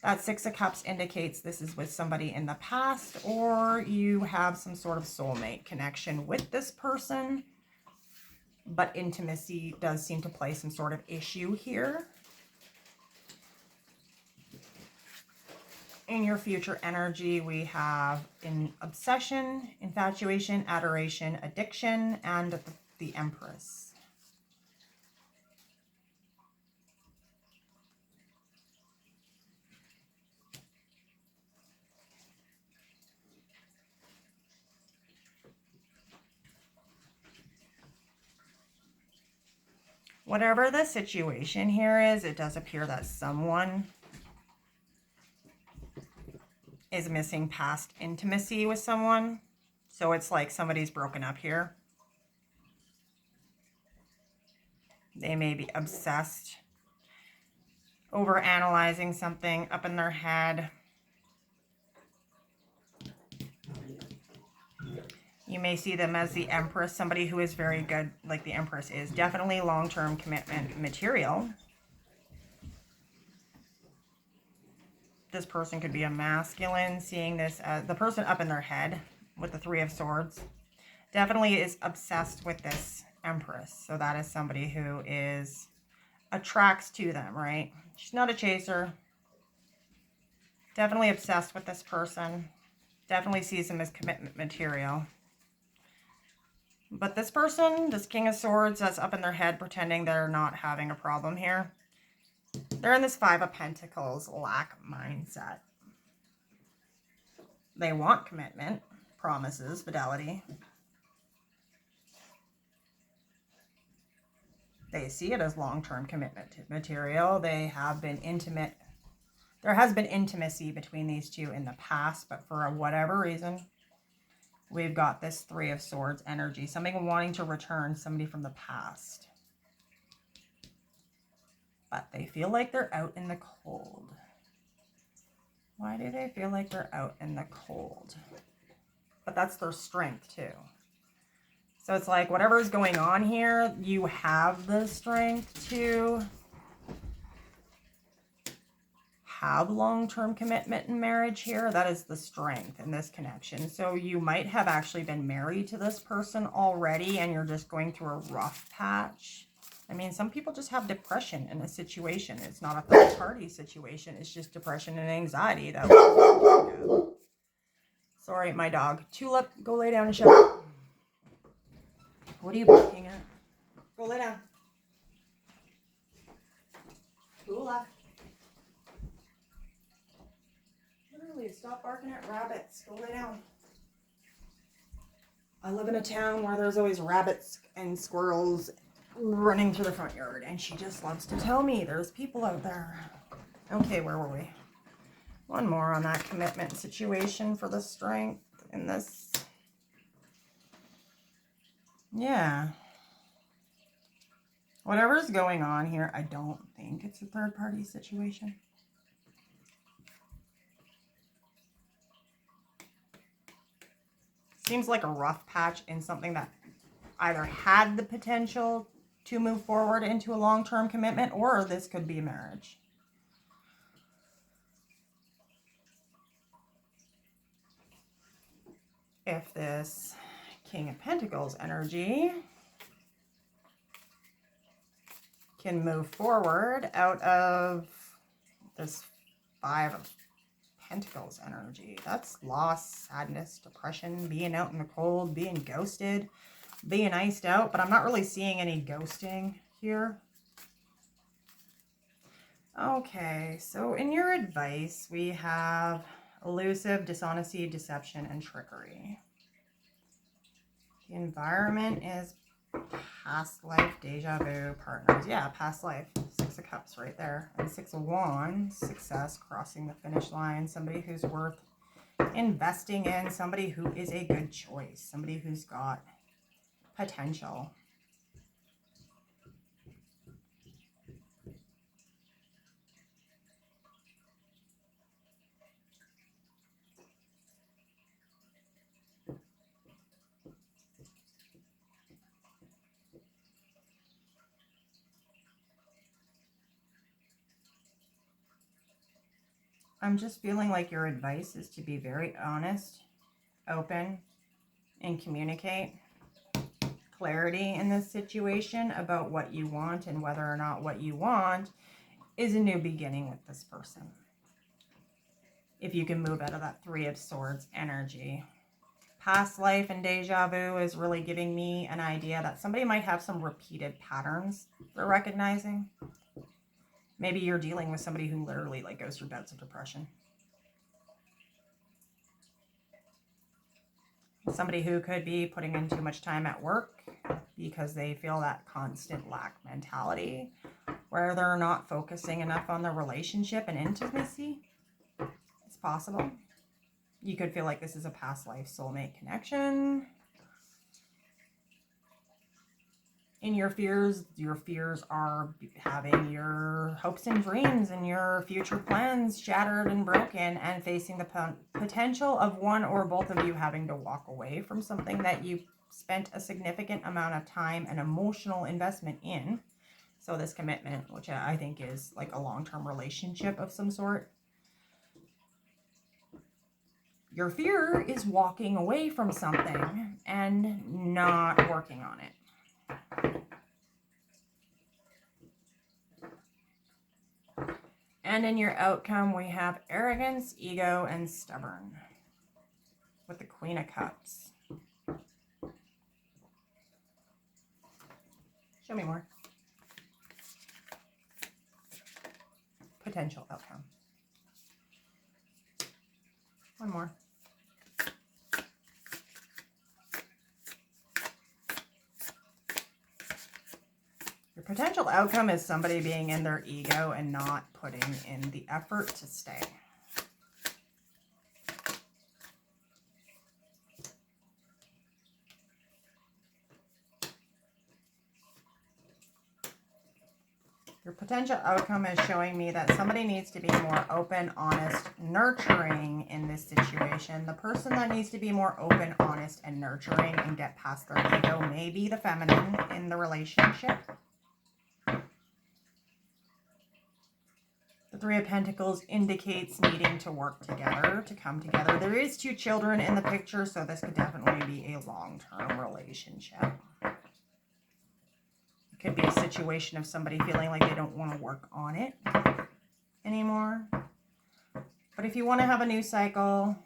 That Six of Cups indicates this is with somebody in the past, or you have some sort of soulmate connection with this person. But intimacy does seem to play some sort of issue here. In your future energy, we have obsession, infatuation, adoration, addiction, and the Empress. Whatever the situation here is, it does appear that someone is missing past intimacy with someone. So it's like somebody's broken up here. They may be obsessed, over analyzing something up in their head. You may see them as the Empress, somebody who is very good, like the Empress is. Definitely long-term commitment material. This person could be a masculine, seeing this as the person up in their head with the Three of Swords. Definitely is obsessed with this Empress. So that is somebody who is attracts to them, right? She's not a chaser. Definitely obsessed with this person. Definitely sees them as commitment material. But this person, this King of Swords, that's up in their head pretending they're not having a problem here. They're in this Five of Pentacles lack mindset. They want commitment, promises, fidelity. They see it as long-term commitment material. They have been intimate. There has been intimacy between these two in the past, but for whatever reason, we've got this Three of Swords energy. Somebody wanting to return, somebody from the past. But they feel like they're out in the cold. Why do they feel like they're out in the cold? But that's their strength too. So it's like whatever's going on here, you have the strength to have long-term commitment in marriage here. That is the strength in this connection. So you might have actually been married to this person already and you're just going through a rough patch. I mean, some people just have depression in a situation. It's not a third-party situation. It's just depression and anxiety. That was sorry, my dog. Tulip, go lay down and shut up. What are you barking at? Go lay down. Tulip. Literally, stop barking at rabbits. Go lay down. I live in a town where there's always rabbits and squirrels running through the front yard, and she just loves to tell me there's people out there. Okay, where were we? One more on that commitment situation for the strength in this. Yeah. Whatever's going on here, I don't think it's a third-party situation. Seems like a rough patch in something that either had the potential to move forward into a long-term commitment, or this could be marriage. If this King of Pentacles energy can move forward out of this Five of Pentacles energy, that's loss, sadness, depression, being out in the cold, being ghosted, being iced out, but I'm not really seeing any ghosting here. Okay, so in your advice, we have elusive, dishonesty, deception, and trickery. The environment is past life, deja vu, partners. Yeah, past life. Six of Cups right there. And Six of Wands, success, crossing the finish line. Somebody who's worth investing in. Somebody who is a good choice. Somebody who's got potential. I'm just feeling like your advice is to be very honest, open, and communicate clarity in this situation about what you want and whether or not what you want is a new beginning with this person. If you can move out of that Three of Swords energy. Past life and deja vu is really giving me an idea that somebody might have some repeated patterns they're recognizing. Maybe you're dealing with somebody who literally like goes through bouts of depression. Somebody who could be putting in too much time at work because they feel that constant lack mentality where they're not focusing enough on the relationship and intimacy. It's possible. You could feel like this is a past life soulmate connection. In your fears are having your hopes and dreams and your future plans shattered and broken, and facing the potential of one or both of you having to walk away from something that you spent a significant amount of time and emotional investment in. So this commitment, which I think is like a long-term relationship of some sort. Your fear is walking away from something and not working on it. And in your outcome, we have arrogance, ego, and stubborn with the Queen of Cups. Show me more. Potential outcome. One more. Your potential outcome is somebody being in their ego and not putting in the effort to stay. Your potential outcome is showing me that somebody needs to be more open, honest, nurturing in this situation. The person that needs to be more open, honest, and nurturing and get past their ego may be the feminine in the relationship. The Three of Pentacles indicates needing to work together, to come together. There is 2 children in the picture, so this could definitely be a long-term relationship. It could be a situation of somebody feeling like they don't want to work on it anymore. But if you want to have a new cycle,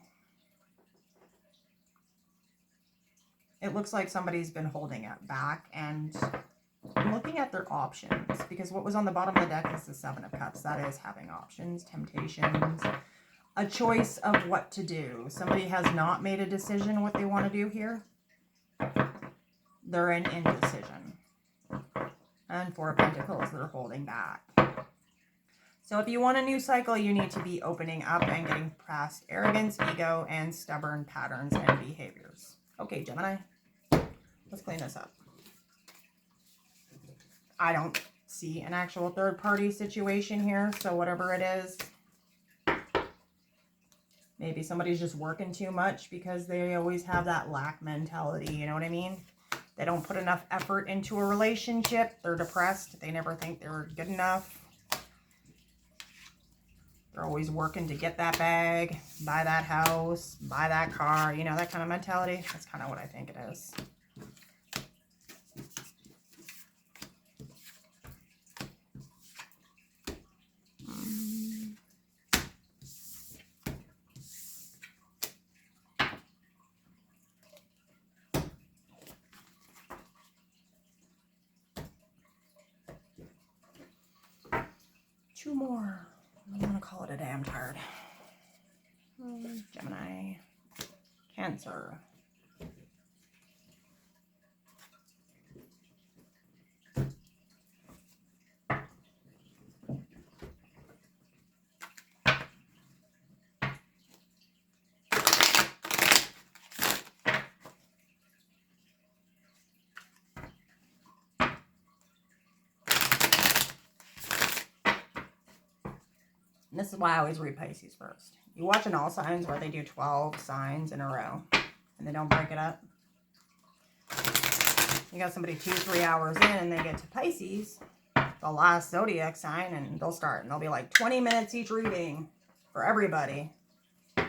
it looks like somebody's been holding it back and looking at their options, because what was on the bottom of the deck is the Seven of Cups. That is having options, temptations, a choice of what to do. Somebody has not made a decision what they want to do here. They're in indecision. And Four of Pentacles, they're holding back. So if you want a new cycle, you need to be opening up and getting past arrogance, ego, and stubborn patterns and behaviors. Okay, Gemini, let's clean this up. I don't see an actual third-party situation here, so whatever it is, maybe somebody's just working too much because they always have that lack mentality, you know what I mean? They don't put enough effort into a relationship. They're depressed. They never think they're good enough. They're always working to get that bag, buy that house, buy that car, you know, that kind of mentality. That's kind of what I think it is. Two more. I'm going to call it a day. I'm tired. Gemini. Cancer. And this is why I always read Pisces first. You watch an all signs where they do 12 signs in a row and they don't break it up. You got somebody 2-3 hours in and they get to Pisces, the last zodiac sign, and they'll start and they'll be like 20 minutes each reading for everybody. And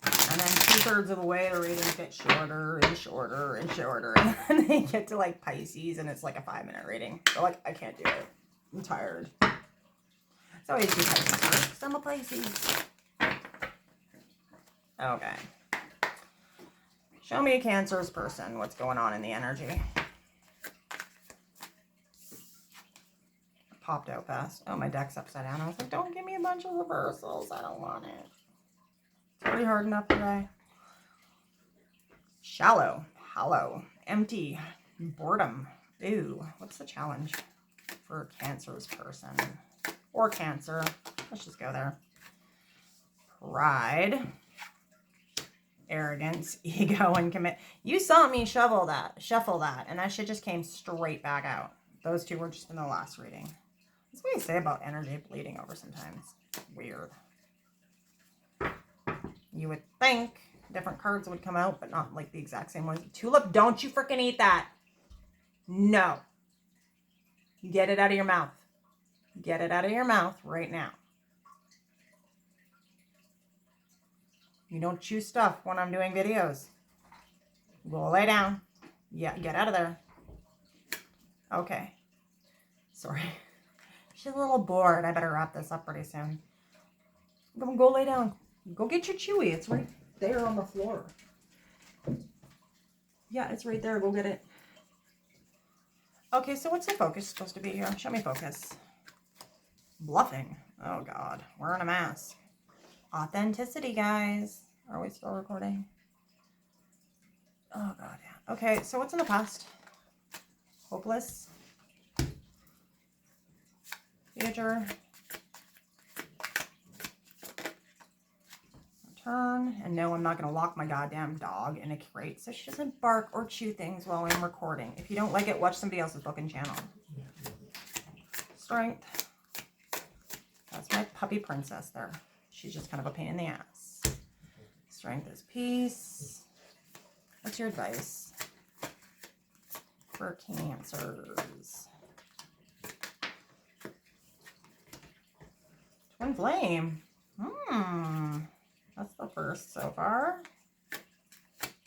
then 2/3 of the way the readings get shorter and shorter and shorter. And then they get to like Pisces and it's like a 5-minute reading. They're like, I can't do it. I'm tired. So I always do Pisces first because I'm a Pisces. Okay. Show me a Cancer's person. What's going on in the energy? Popped out fast. Oh, my deck's upside down. I was like, don't give me a bunch of reversals. I don't want it. It's already hard enough today. Shallow. Hollow. Empty. Boredom. Ooh. What's the challenge for a Cancer's person? Or Cancer. Let's just go there. Pride. Arrogance, ego, and commit. You saw me shuffle that, and that shit just came straight back out. Those two were just in the last reading. That's what you say about energy bleeding over sometimes. Weird. You would think different cards would come out, but not like the exact same ones. Tulip, don't you freaking eat that. No. Get it out of your mouth. Get it out of your mouth right now. You don't chew stuff when I'm doing videos. Go lay down. Yeah, get out of there. Okay. Sorry. She's a little bored. I better wrap this up pretty soon. Go lay down. Go get your Chewy. It's right there on the floor. Yeah, it's right there. Go get it. Okay, so what's the focus supposed to be here? Show me focus. Bluffing. Oh, God. Wearing a mask. Authenticity, guys. Are we still recording? Oh, God, yeah. Okay, so what's in the past? Hopeless. Future. Return. And no, I'm not going to lock my goddamn dog in a crate so she doesn't bark or chew things while I'm recording. If you don't like it, watch somebody else's booking channel. Strength. That's my puppy princess there. She's just kind of a pain in the ass. Strength is peace. What's your advice for Cancers? Twin flame. That's the first so far.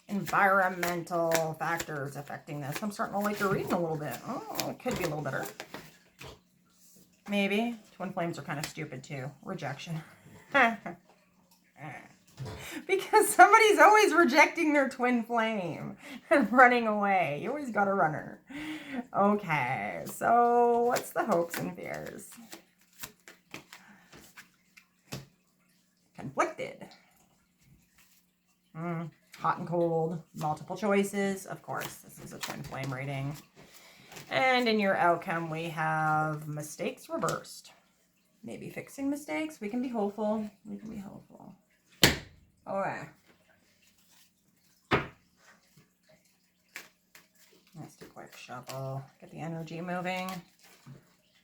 Environmental factors affecting this. I'm starting to like your reading a little bit. Oh, it could be a little better. Maybe. Twin flames are kind of stupid too. Rejection. Because somebody's always rejecting their twin flame and running away. You always got a runner. Okay, so what's the hopes and fears? Conflicted. hot and cold, multiple choices. Of course, this is a twin flame reading. And in your outcome, we have mistakes reversed. Maybe fixing mistakes. We can be hopeful. We can be hopeful. Okay. Let's do a quick shuffle. Get the energy moving.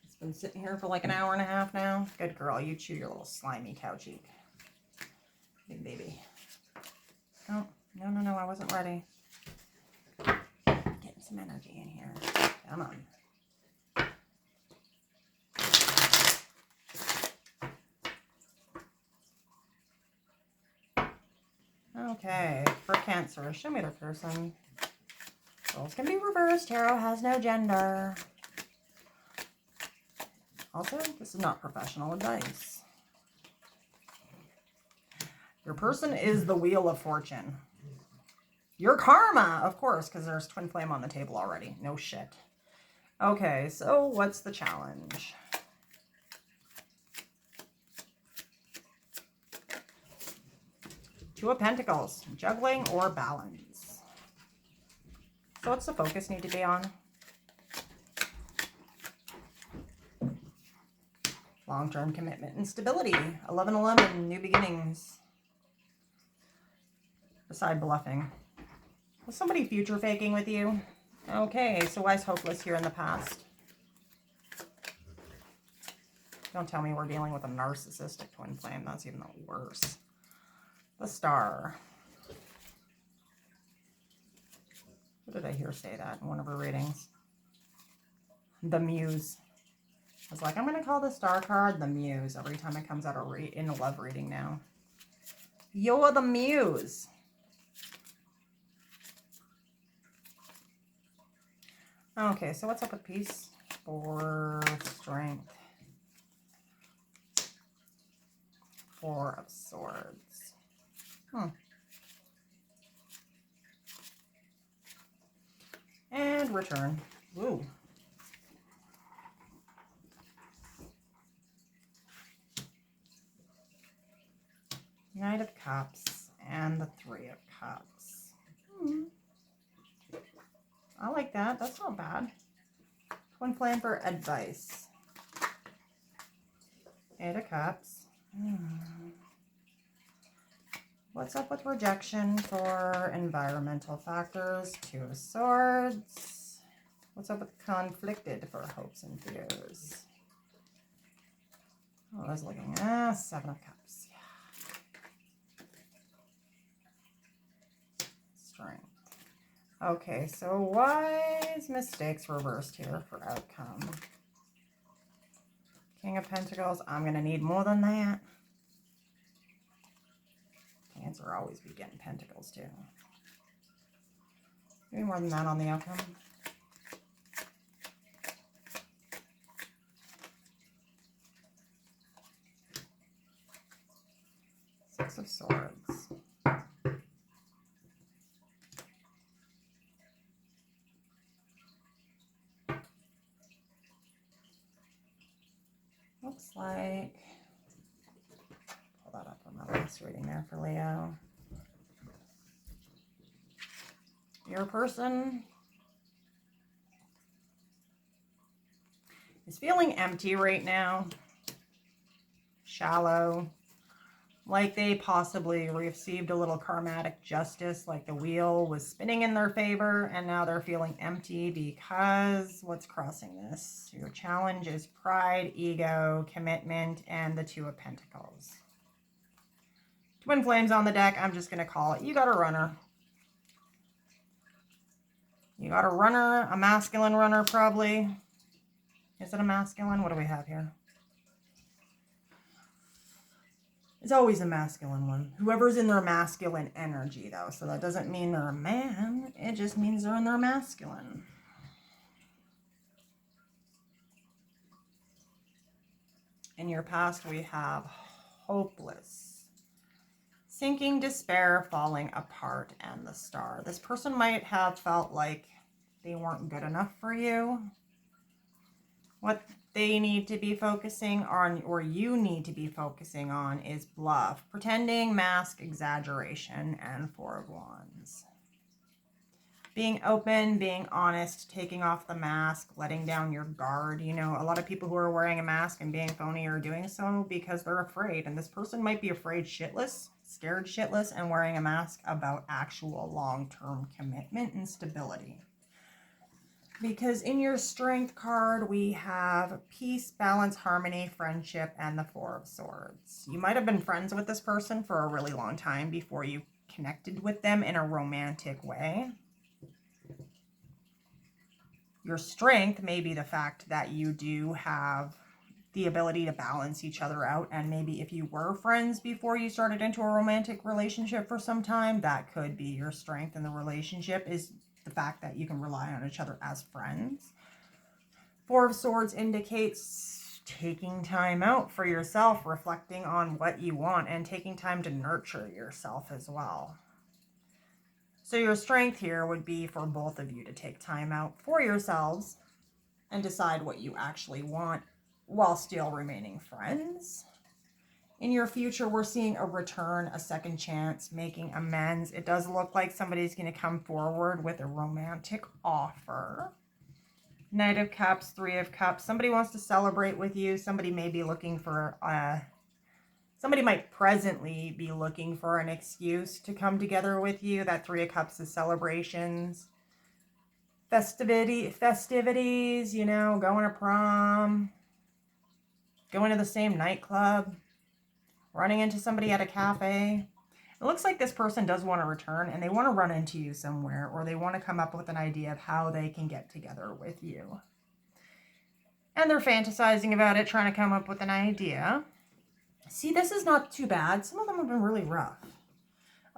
It's been sitting here for like an hour and a half now. Good girl. You chew your little slimy cow cheek. Big baby. Oh, no. I wasn't ready. Getting some energy in here. Come on. Okay, for Cancer, show me their person. Roles can be reversed. Tarot has no gender. Also, this is not professional advice. Your person is the Wheel of Fortune. Your karma, of course, because there's twin flame on the table already. No shit. Okay, so what's the challenge? Two of Pentacles, juggling or balance. So what's the focus need to be on? Long-term commitment and stability. 11-11, new beginnings. Beside bluffing. Was somebody future faking with you? Okay, so why is hopeless here in the past? Don't tell me we're dealing with a narcissistic twin flame. That's even worse. The Star. What did I hear say that in one of her readings? The Muse. I was like, I'm going to call the Star card the Muse every time it comes out in a love reading now. You're the Muse. Okay, so what's up with peace? 4 strength. 4 of swords. And return. Woo. Knight of Cups and the 3 of Cups. I like that. That's not bad. Twin flame for advice. 8 of Cups. What's up with rejection for environmental factors? 2 of Swords. What's up with conflicted for hopes and fears? Oh, I was looking. 7 of Cups. Yeah. Strength. Okay, so why is mistakes reversed here for outcome? King of Pentacles. I'm going to need more than that. Cancer always be getting Pentacles too. Maybe more than that on the outcome. Six of Swords. Looks like, pull that up on my last reading there for Leo. Your person is feeling empty right now, shallow, like they possibly received a little karmatic justice, like the wheel was spinning in their favor, and now they're feeling empty because what's crossing this? Your challenge is pride, ego, commitment, and the 2 of Pentacles. Twin flames on the deck. I'm just going to call it. You got a runner. You got a runner, a masculine runner probably. Is it a masculine? What do we have here? It's always a masculine one. Whoever's in their masculine energy, though. So that doesn't mean they're a man. It just means they're in their masculine. In your past, we have hopeless, sinking, despair, falling apart, and the Star. This person might have felt like they weren't good enough for you. What they need to be focusing on, or you need to be focusing on, is bluff, pretending, mask, exaggeration, and Four of Wands. Being open, being honest, taking off the mask, letting down your guard. You know, a lot of people who are wearing a mask and being phony are doing so because they're afraid. And this person might be afraid shitless, scared shitless, and wearing a mask about actual long-term commitment and stability. Because in your Strength card, we have peace, balance, harmony, friendship, and the Four of Swords. You might have been friends with this person for a really long time before you connected with them in a romantic way. Your strength may be the fact that you do have the ability to balance each other out. And maybe if you were friends before you started into a romantic relationship for some time, that could be your strength in the relationship, is the fact that you can rely on each other as friends. Four of Swords indicates taking time out for yourself, reflecting on what you want, and taking time to nurture yourself as well. So your strength here would be for both of you to take time out for yourselves and decide what you actually want while still remaining friends. In your future, we're seeing a return, a second chance, making amends. It does look like somebody's going to come forward with a romantic offer. Knight of Cups, Three of Cups. Somebody wants to celebrate with you. Somebody may be looking for somebody might presently be looking for an excuse to come together with you. That Three of Cups is celebrations, festivities, you know, going to prom, going to the same nightclub, running into somebody at a cafe. It looks like this person does want to return, and they want to run into you somewhere, or they want to come up with an idea of how they can get together with you. And they're fantasizing about it, trying to come up with an idea. See, this is not too bad. Some of them have been really rough.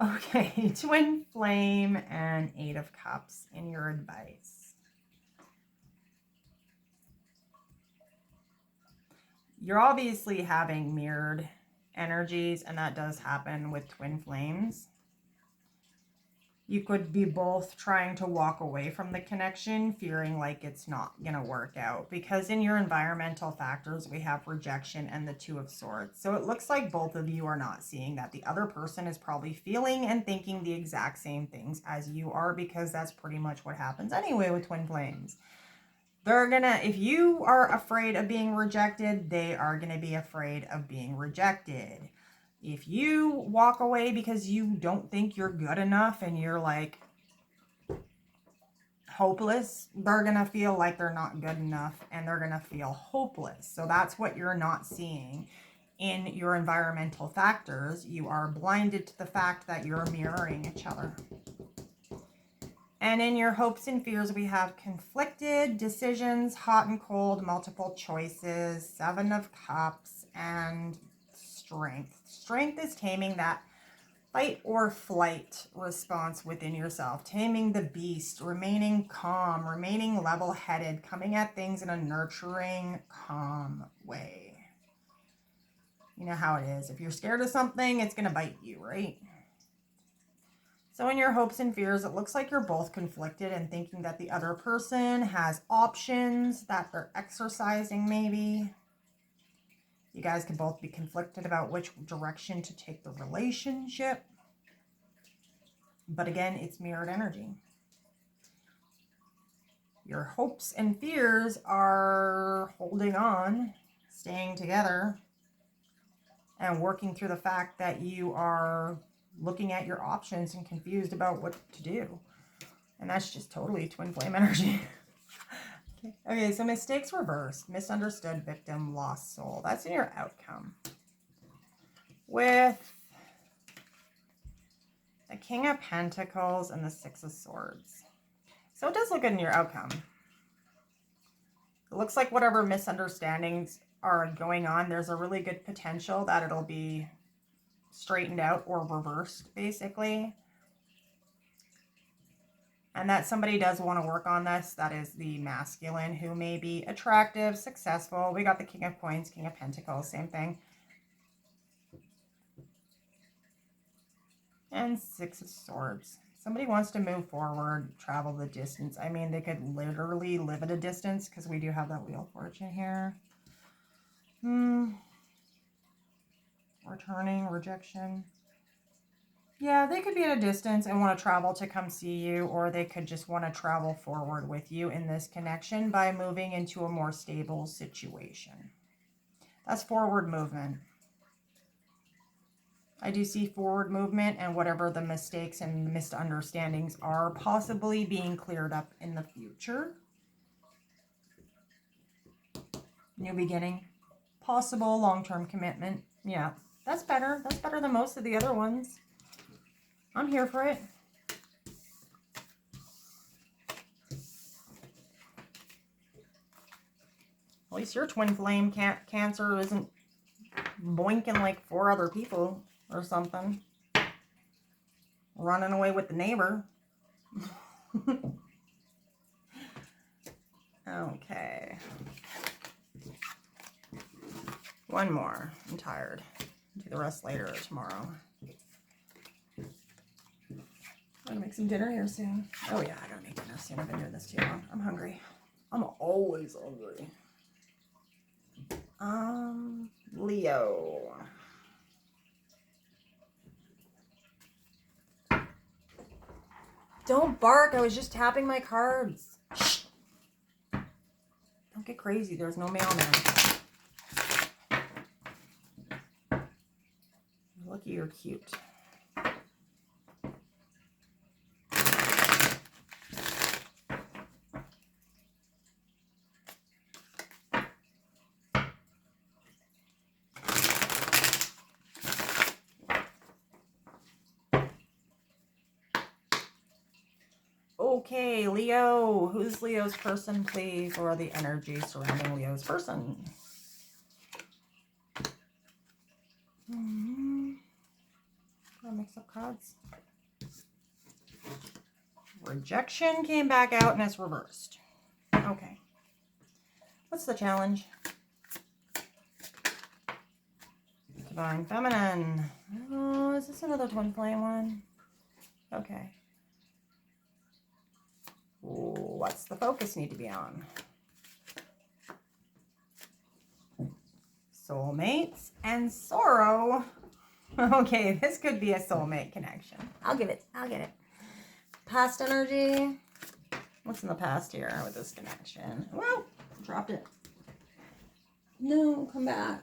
Okay, Twin Flame and Eight of Cups in your advice. You're obviously having mirrored energies, and that does happen with twin flames. You could be both trying to walk away from the connection, fearing like it's not going to work out. Because in your environmental factors, we have rejection and the Two of Swords. So it looks like both of you are not seeing that the other person is probably feeling and thinking the exact same things as you are, because that's pretty much what happens anyway with twin flames. They're gonna, if you are afraid of being rejected, they are gonna be afraid of being rejected. If you walk away because you don't think you're good enough and you're like hopeless, they're gonna feel like they're not good enough and they're gonna feel hopeless. So that's what you're not seeing in your environmental factors. You are blinded to the fact that you're mirroring each other. And in your hopes and fears, we have conflicted decisions, hot and cold, multiple choices, Seven of Cups, and strength. Strength is taming that fight or flight response within yourself, taming the beast, remaining calm, remaining level-headed, coming at things in a nurturing, calm way. You know how it is. If you're scared of something, it's going to bite you, right? So in your hopes and fears, it looks like you're both conflicted and thinking that the other person has options that they're exercising maybe. You guys can both be conflicted about which direction to take the relationship. But again, it's mirrored energy. Your hopes and fears are holding on, staying together, and working through the fact that you are looking at your options and confused about what to do. And that's just totally twin flame energy. Okay, so mistakes reversed, misunderstood, victim, lost soul. That's in your outcome. With the King of Pentacles and the Six of Swords. So it does look good in your outcome. It looks like whatever misunderstandings are going on, there's a really good potential that it'll be straightened out or reversed, basically. And that somebody does want to work on this. That is the masculine, who may be attractive, successful. We got the King of Coins, King of Pentacles, same thing. And Six of Swords. Somebody wants to move forward, travel the distance. I mean, they could literally live at a distance because we do have that Wheel of Fortune here. Returning, rejection. Yeah, they could be at a distance and want to travel to come see you, or they could just want to travel forward with you in this connection by moving into a more stable situation. That's forward movement. I do see forward movement, and whatever the mistakes and misunderstandings are possibly being cleared up in the future. New beginning. Possible long-term commitment. Yeah, that's better. That's better than most of the other ones. I'm here for it. At least your twin flame Cancer isn't boinking like 4 other people or something. Running away with the neighbor. Okay. One more. I'm tired. Do the rest later or tomorrow. I'm gonna make some dinner here soon. Oh yeah, I gotta make dinner soon. I've been doing this too long. I'm hungry. I'm always hungry. Leo. Don't bark. I was just tapping my cards. Shh. Don't get crazy. There's no mailman. Lucky you're cute. Okay, Leo. Who's Leo's person, please? Or the energy surrounding Leo's person? I'll mix up cards. Rejection came back out and it's reversed. Okay. What's the challenge? Divine Feminine. Oh, is this another twin flame one? Okay. What's the focus need to be on? Soulmates and sorrow. Okay, this could be a soulmate connection. I'll get it. Past energy. What's in the past here with this connection? Well, dropped it. No, come back.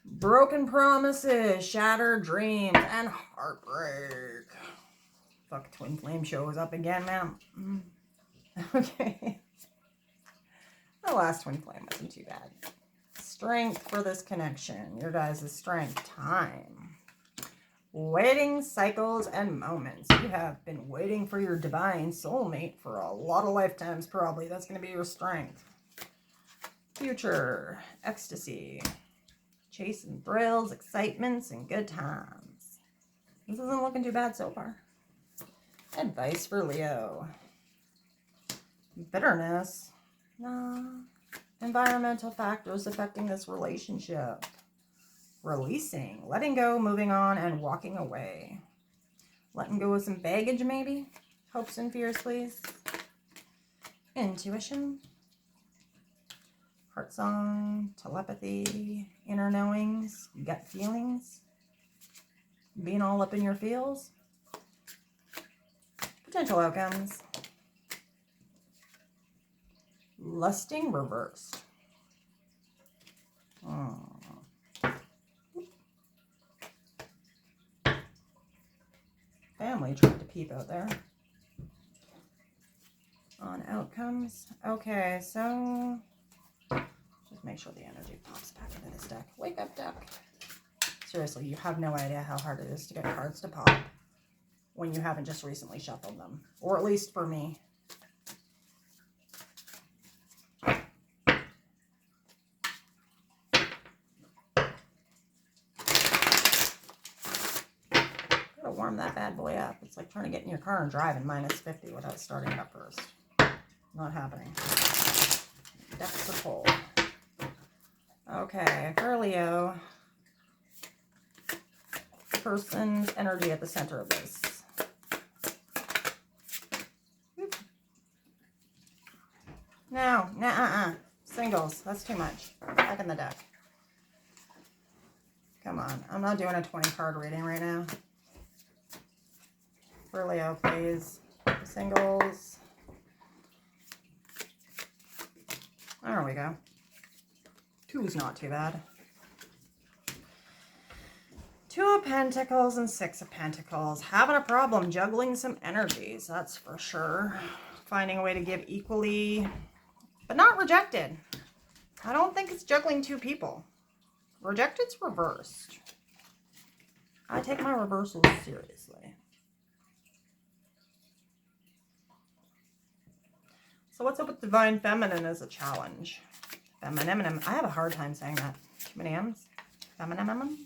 Broken promises, shattered dreams, and heartbreak. Fuck, twin flame shows up again, man. Okay. The last twin flame wasn't too bad. Strength for this connection. Your guys' strength. Time. Waiting cycles and moments. You have been waiting for your divine soulmate for a lot of lifetimes, probably. That's going to be your strength. Future. Ecstasy. Chasing thrills, excitements, and good times. This isn't looking too bad so far. Advice for Leo. Bitterness. No. Environmental factors affecting this relationship. Releasing. Letting go, moving on, and walking away. Letting go of some baggage, maybe. Hopes and fears, please. Intuition. Heart song. Telepathy. Inner knowings. Gut feelings. Being all up in your feels. Potential outcomes. Lusting reversed. Family tried to peep out there. On outcomes. Okay, so just make sure the energy pops back into this deck. Wake up, deck. Seriously, you have no idea how hard it is to get cards to pop when you haven't just recently shuffled them. Or at least for me. Gotta warm that bad boy up. It's like trying to get in your car and drive in -50 without starting it up first. Not happening. Deck's a pull. Okay, for Leo. Person's energy at the center of this. No, Singles. That's too much. Back in the deck. Come on. I'm not doing a 20 card reading right now. For Leo, please. Singles. There we go. 2 is not too bad. 2 of Pentacles and 6 of Pentacles. Having a problem juggling some energies, that's for sure. Finding a way to give equally, but not rejected. I don't think it's juggling 2 people. Rejected's reversed. I take my reversals seriously. So what's up with Divine Feminine as a challenge? Feminine. I have a hard time saying that. Too many M's. Feminine.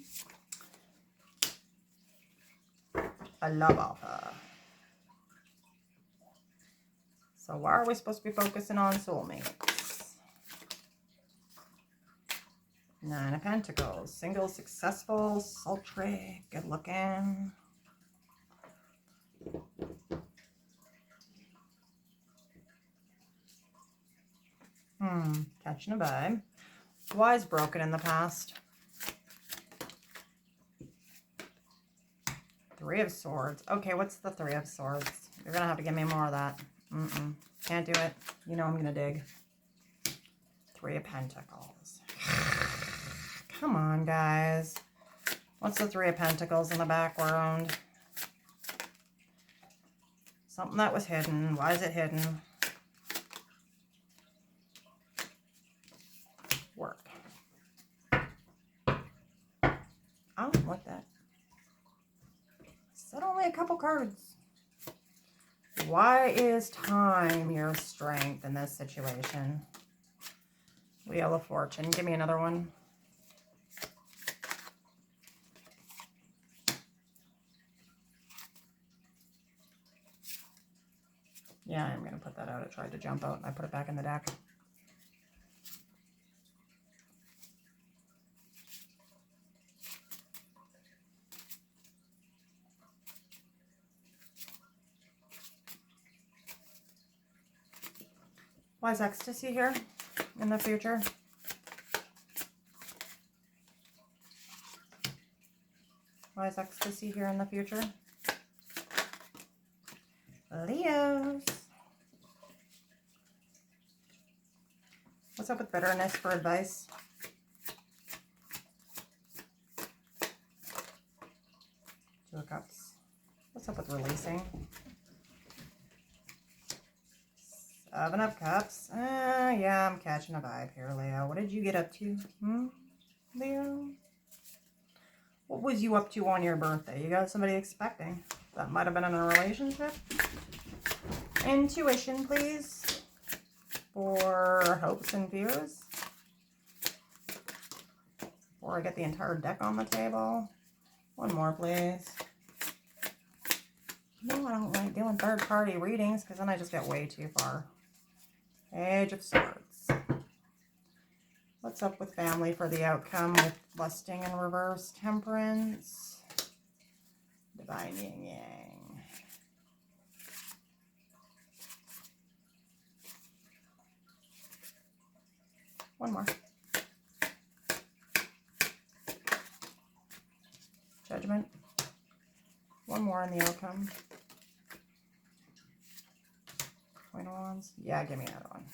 A love offer. So why are we supposed to be focusing on soulmates? 9 of Pentacles. Single, successful, sultry, good looking. Catching a vibe. Why is broken in the past? 3 of Swords. Okay, what's the 3 of Swords? You're going to have to give me more of that. Can't do it. You know I'm going to dig. 3 of Pentacles. Come on, guys. What's the 3 of Pentacles in the background? Something that was hidden. Why is it hidden? Work. I don't like that. Said only a couple cards. Why is time your strength in this situation? Wheel of Fortune. Give me another one. Yeah, I'm going to put that out. It tried to jump out and I put it back in the deck. Why is ecstasy here in the future? Why is ecstasy here in the future? Leos. What's up with bitterness for advice? Two of Cups. What's up with releasing? 7 of Cups. Yeah, I'm catching a vibe here, Leo. What did you get up to? Leo? What was you up to on your birthday? You got somebody expecting. That might have been in a relationship. Intuition, please. For hopes and fears. Before I get the entire deck on the table. One more, please. No, I don't like doing third-party readings because then I just get way too far. Page of Swords. What's up with family for the outcome with lusting in reverse? Temperance. Divine Yin Yang. One more. Judgment. One more in the outcome. Queen of Wands. Yeah, give me another one.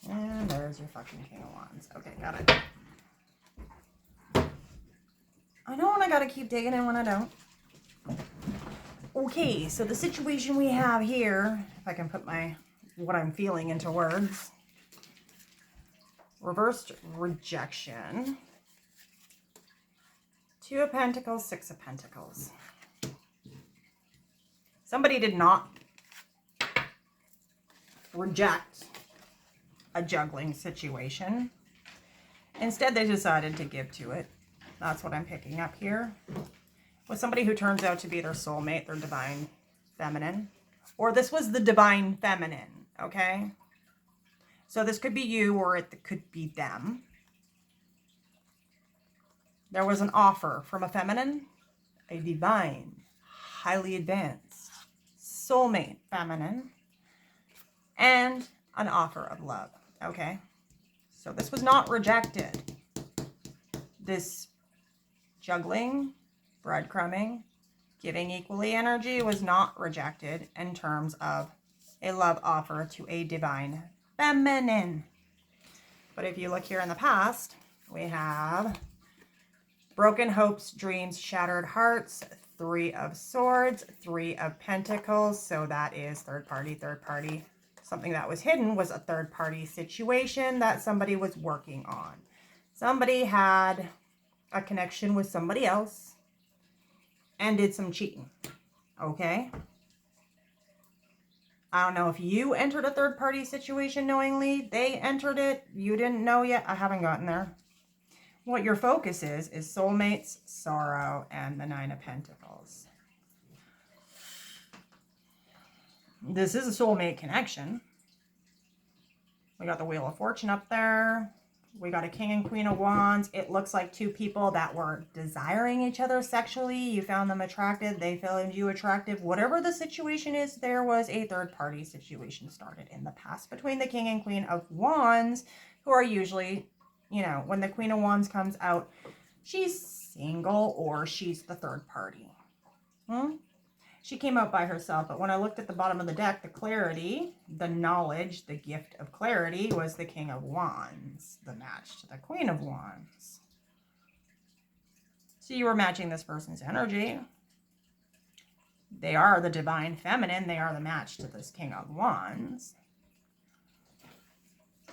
And there's your fucking King of Wands. Okay, got it. I know when I gotta keep digging and when I don't. Okay, so the situation we have here, if I can put what I'm feeling into words. Reversed rejection. 2 of Pentacles, 6 of Pentacles. Somebody did not reject a juggling situation. Instead, they decided to give to it. That's what I'm picking up here. With somebody who turns out to be their soulmate, their divine feminine. Or this was the divine feminine, okay? So this could be you or it could be them. There was an offer from a feminine, a divine, highly advanced soulmate feminine, and an offer of love. Okay, so this was not rejected. This juggling, breadcrumbing, giving equally energy was not rejected in terms of a love offer to a divine feminine. But if you look here in the past, we have broken hopes, dreams, shattered hearts, 3 of Swords, 3 of Pentacles. So that is third party, third party. Something that was hidden was a third party situation that somebody was working on. Somebody had a connection with somebody else and did some cheating. Okay? I don't know if you entered a third party situation knowingly. They entered it. You didn't know yet. I haven't gotten there. What your focus is soulmates, sorrow, and the 9 of Pentacles. This is a soulmate connection. We got the Wheel of Fortune up there. We got a King and Queen of Wands. It looks like 2 people that were desiring each other sexually. You found them attractive. They found you attractive. Whatever the situation is, there was a third party situation started in the past between the King and Queen of Wands, who are usually, you know, when the Queen of Wands comes out, she's single or she's the third party. She came out by herself, but when I looked at the bottom of the deck, the clarity, the knowledge, the gift of clarity was the King of Wands, the match to the Queen of Wands. So you were matching this person's energy. They are the divine feminine. They are the match to this King of Wands.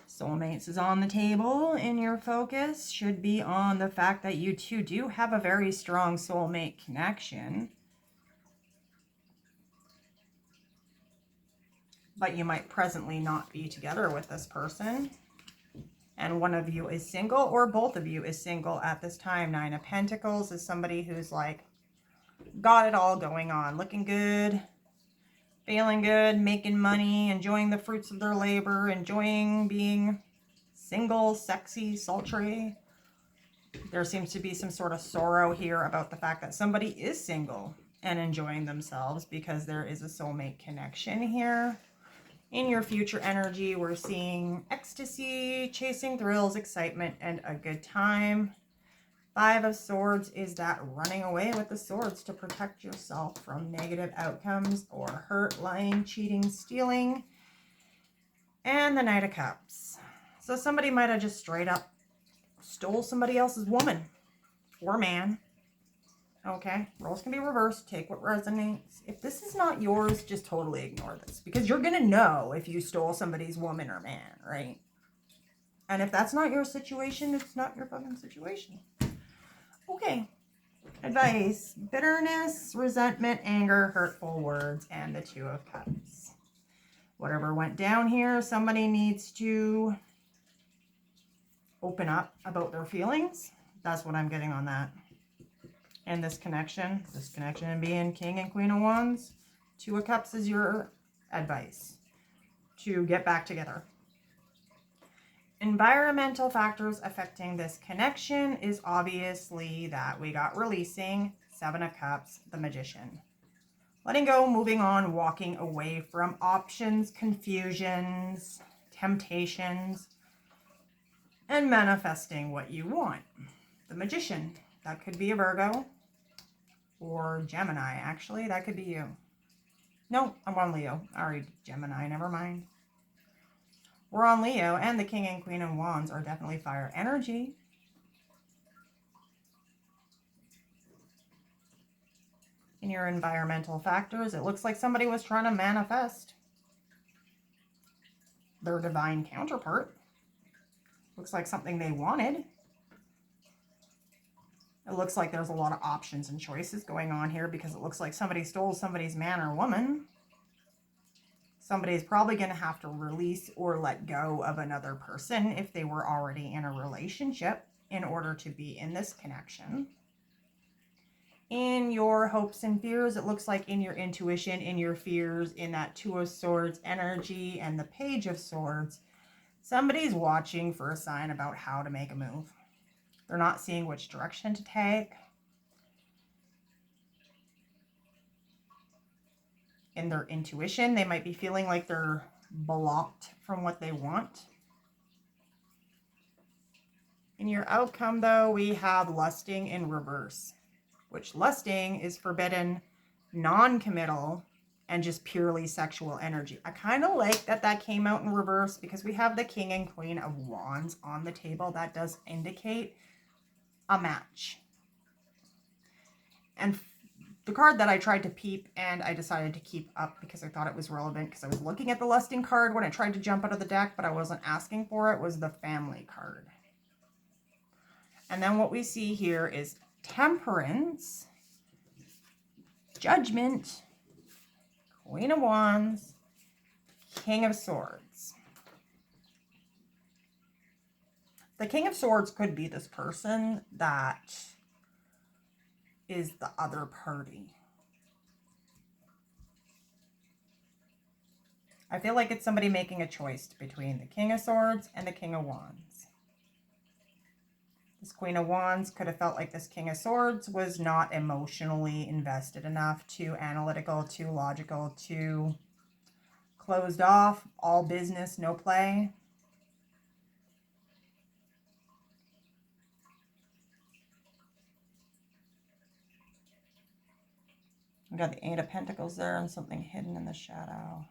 Soulmates is on the table, and your focus should be on the fact that you two do have a very strong soulmate connection. But you might presently not be together with this person. And one of you is single, or both of you is single at this time. 9 of Pentacles is somebody who's like, got it all going on. Looking good, feeling good, making money, enjoying the fruits of their labor, enjoying being single, sexy, sultry. There seems to be some sort of sorrow here about the fact that somebody is single and enjoying themselves because there is a soulmate connection here. In your future energy, we're seeing ecstasy, chasing thrills, excitement, and a good time. 5 of Swords is that running away with the swords to protect yourself from negative outcomes or hurt, lying, cheating, stealing. And the Knight of Cups. So somebody might have just straight up stole somebody else's woman or man. Okay, roles can be reversed. Take what resonates. If this is not yours, just totally ignore this. Because you're going to know if you stole somebody's woman or man, right? And if that's not your situation, it's not your fucking situation. Okay. Advice. Bitterness, resentment, anger, hurtful words, and the 2 of Cups. Whatever went down here, somebody needs to open up about their feelings. That's what I'm getting on that. And this connection being King and Queen of Wands, 2 of Cups is your advice to get back together. Environmental factors affecting this connection is obviously that we got releasing, 7 of Cups, the Magician. Letting go, moving on, walking away from options, confusions, temptations, and manifesting what you want. The Magician, that could be a Virgo. Or Gemini, actually. That could be you. No, I'm on Leo. I already did Gemini, never mind. We're on Leo, and the King and Queen of Wands are definitely fire energy. In your environmental factors, it looks like somebody was trying to manifest their divine counterpart. Looks like something they wanted. It looks like there's a lot of options and choices going on here because it looks like somebody stole somebody's man or woman. Somebody's probably going to have to release or let go of another person if they were already in a relationship in order to be in this connection. In your hopes and fears, it looks like in your intuition, in your fears, in that 2 of Swords energy and the Page of Swords, somebody's watching for a sign about how to make a move. They're not seeing which direction to take. in their intuition. They might be feeling like they're blocked from what they want. In your outcome, though, we have lusting in reverse, which lusting is forbidden, non-committal, and just purely sexual energy. I kind of like that that came out in reverse because we have the King and Queen of Wands on the table. That does indicate a match. And the card that I tried to peep and I decided to keep up because I thought it was relevant because I was looking at the lusting card when I tried to jump out of the deck, but I wasn't asking for it, was the family card. And then what we see here is Temperance, Judgment, Queen of Wands, King of Swords. The King of Swords could be this person that is the other party. I feel like it's somebody making a choice between the King of Swords and the King of Wands. This Queen of Wands could have felt like this King of Swords was not emotionally invested enough, too analytical, too logical, too closed off, all business, no play. We got the Eight of Pentacles there and something hidden in the shadow.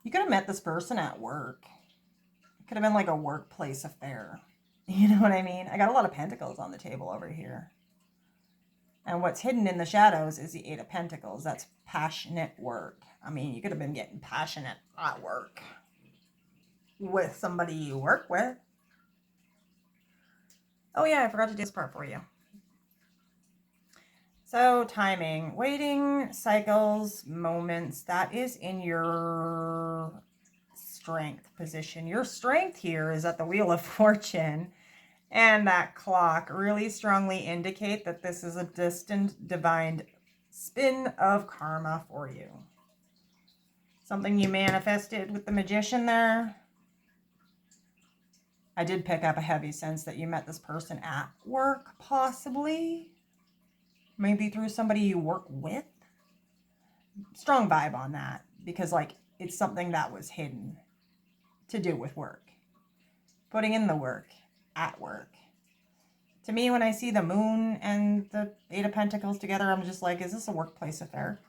You could have met this person at work. It could have been like a workplace affair. You know what I mean? I got a lot of pentacles on the table over here. And what's hidden in the shadows is the Eight of Pentacles. That's passionate work. I mean, you could have been getting passionate at work with somebody you work with. Oh yeah, I forgot to do this part for you. So timing, waiting, cycles, moments, that is in your strength position. Your strength here is at the Wheel of Fortune, and that clock really strongly indicate that this is a distant divine spin of karma for you. Something you manifested with the Magician there. I did pick up a heavy sense that you met this person at work, possibly. Maybe through somebody you work with. Strong vibe on that, because like it's something that was hidden to do with work. Putting in the work at work. To me, when I see the moon and the Eight of Pentacles together, I'm just like, is this a workplace affair?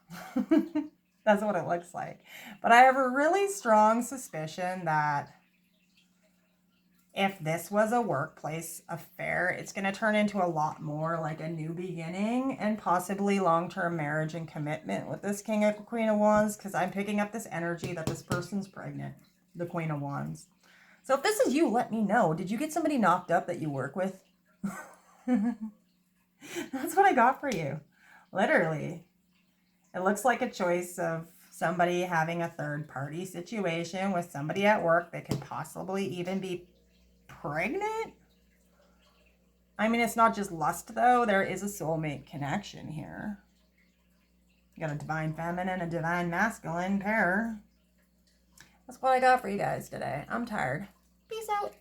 That's what it looks like. But I have a really strong suspicion that if this was a workplace affair, it's going to turn into a lot more like a new beginning and possibly long-term marriage and commitment with this King and Queen of Wands, because I'm picking up this energy that this person's pregnant, the Queen of Wands. So if this is you, let me know. Did you get somebody knocked up that you work with? That's what I got for you. Literally. It looks like a choice of somebody having a third-party situation with somebody at work that could possibly even be pregnant. I mean, it's not just lust though. There is a soulmate connection here. You got a divine feminine, a divine masculine pair. That's what I got for you guys today. I'm tired. Peace out.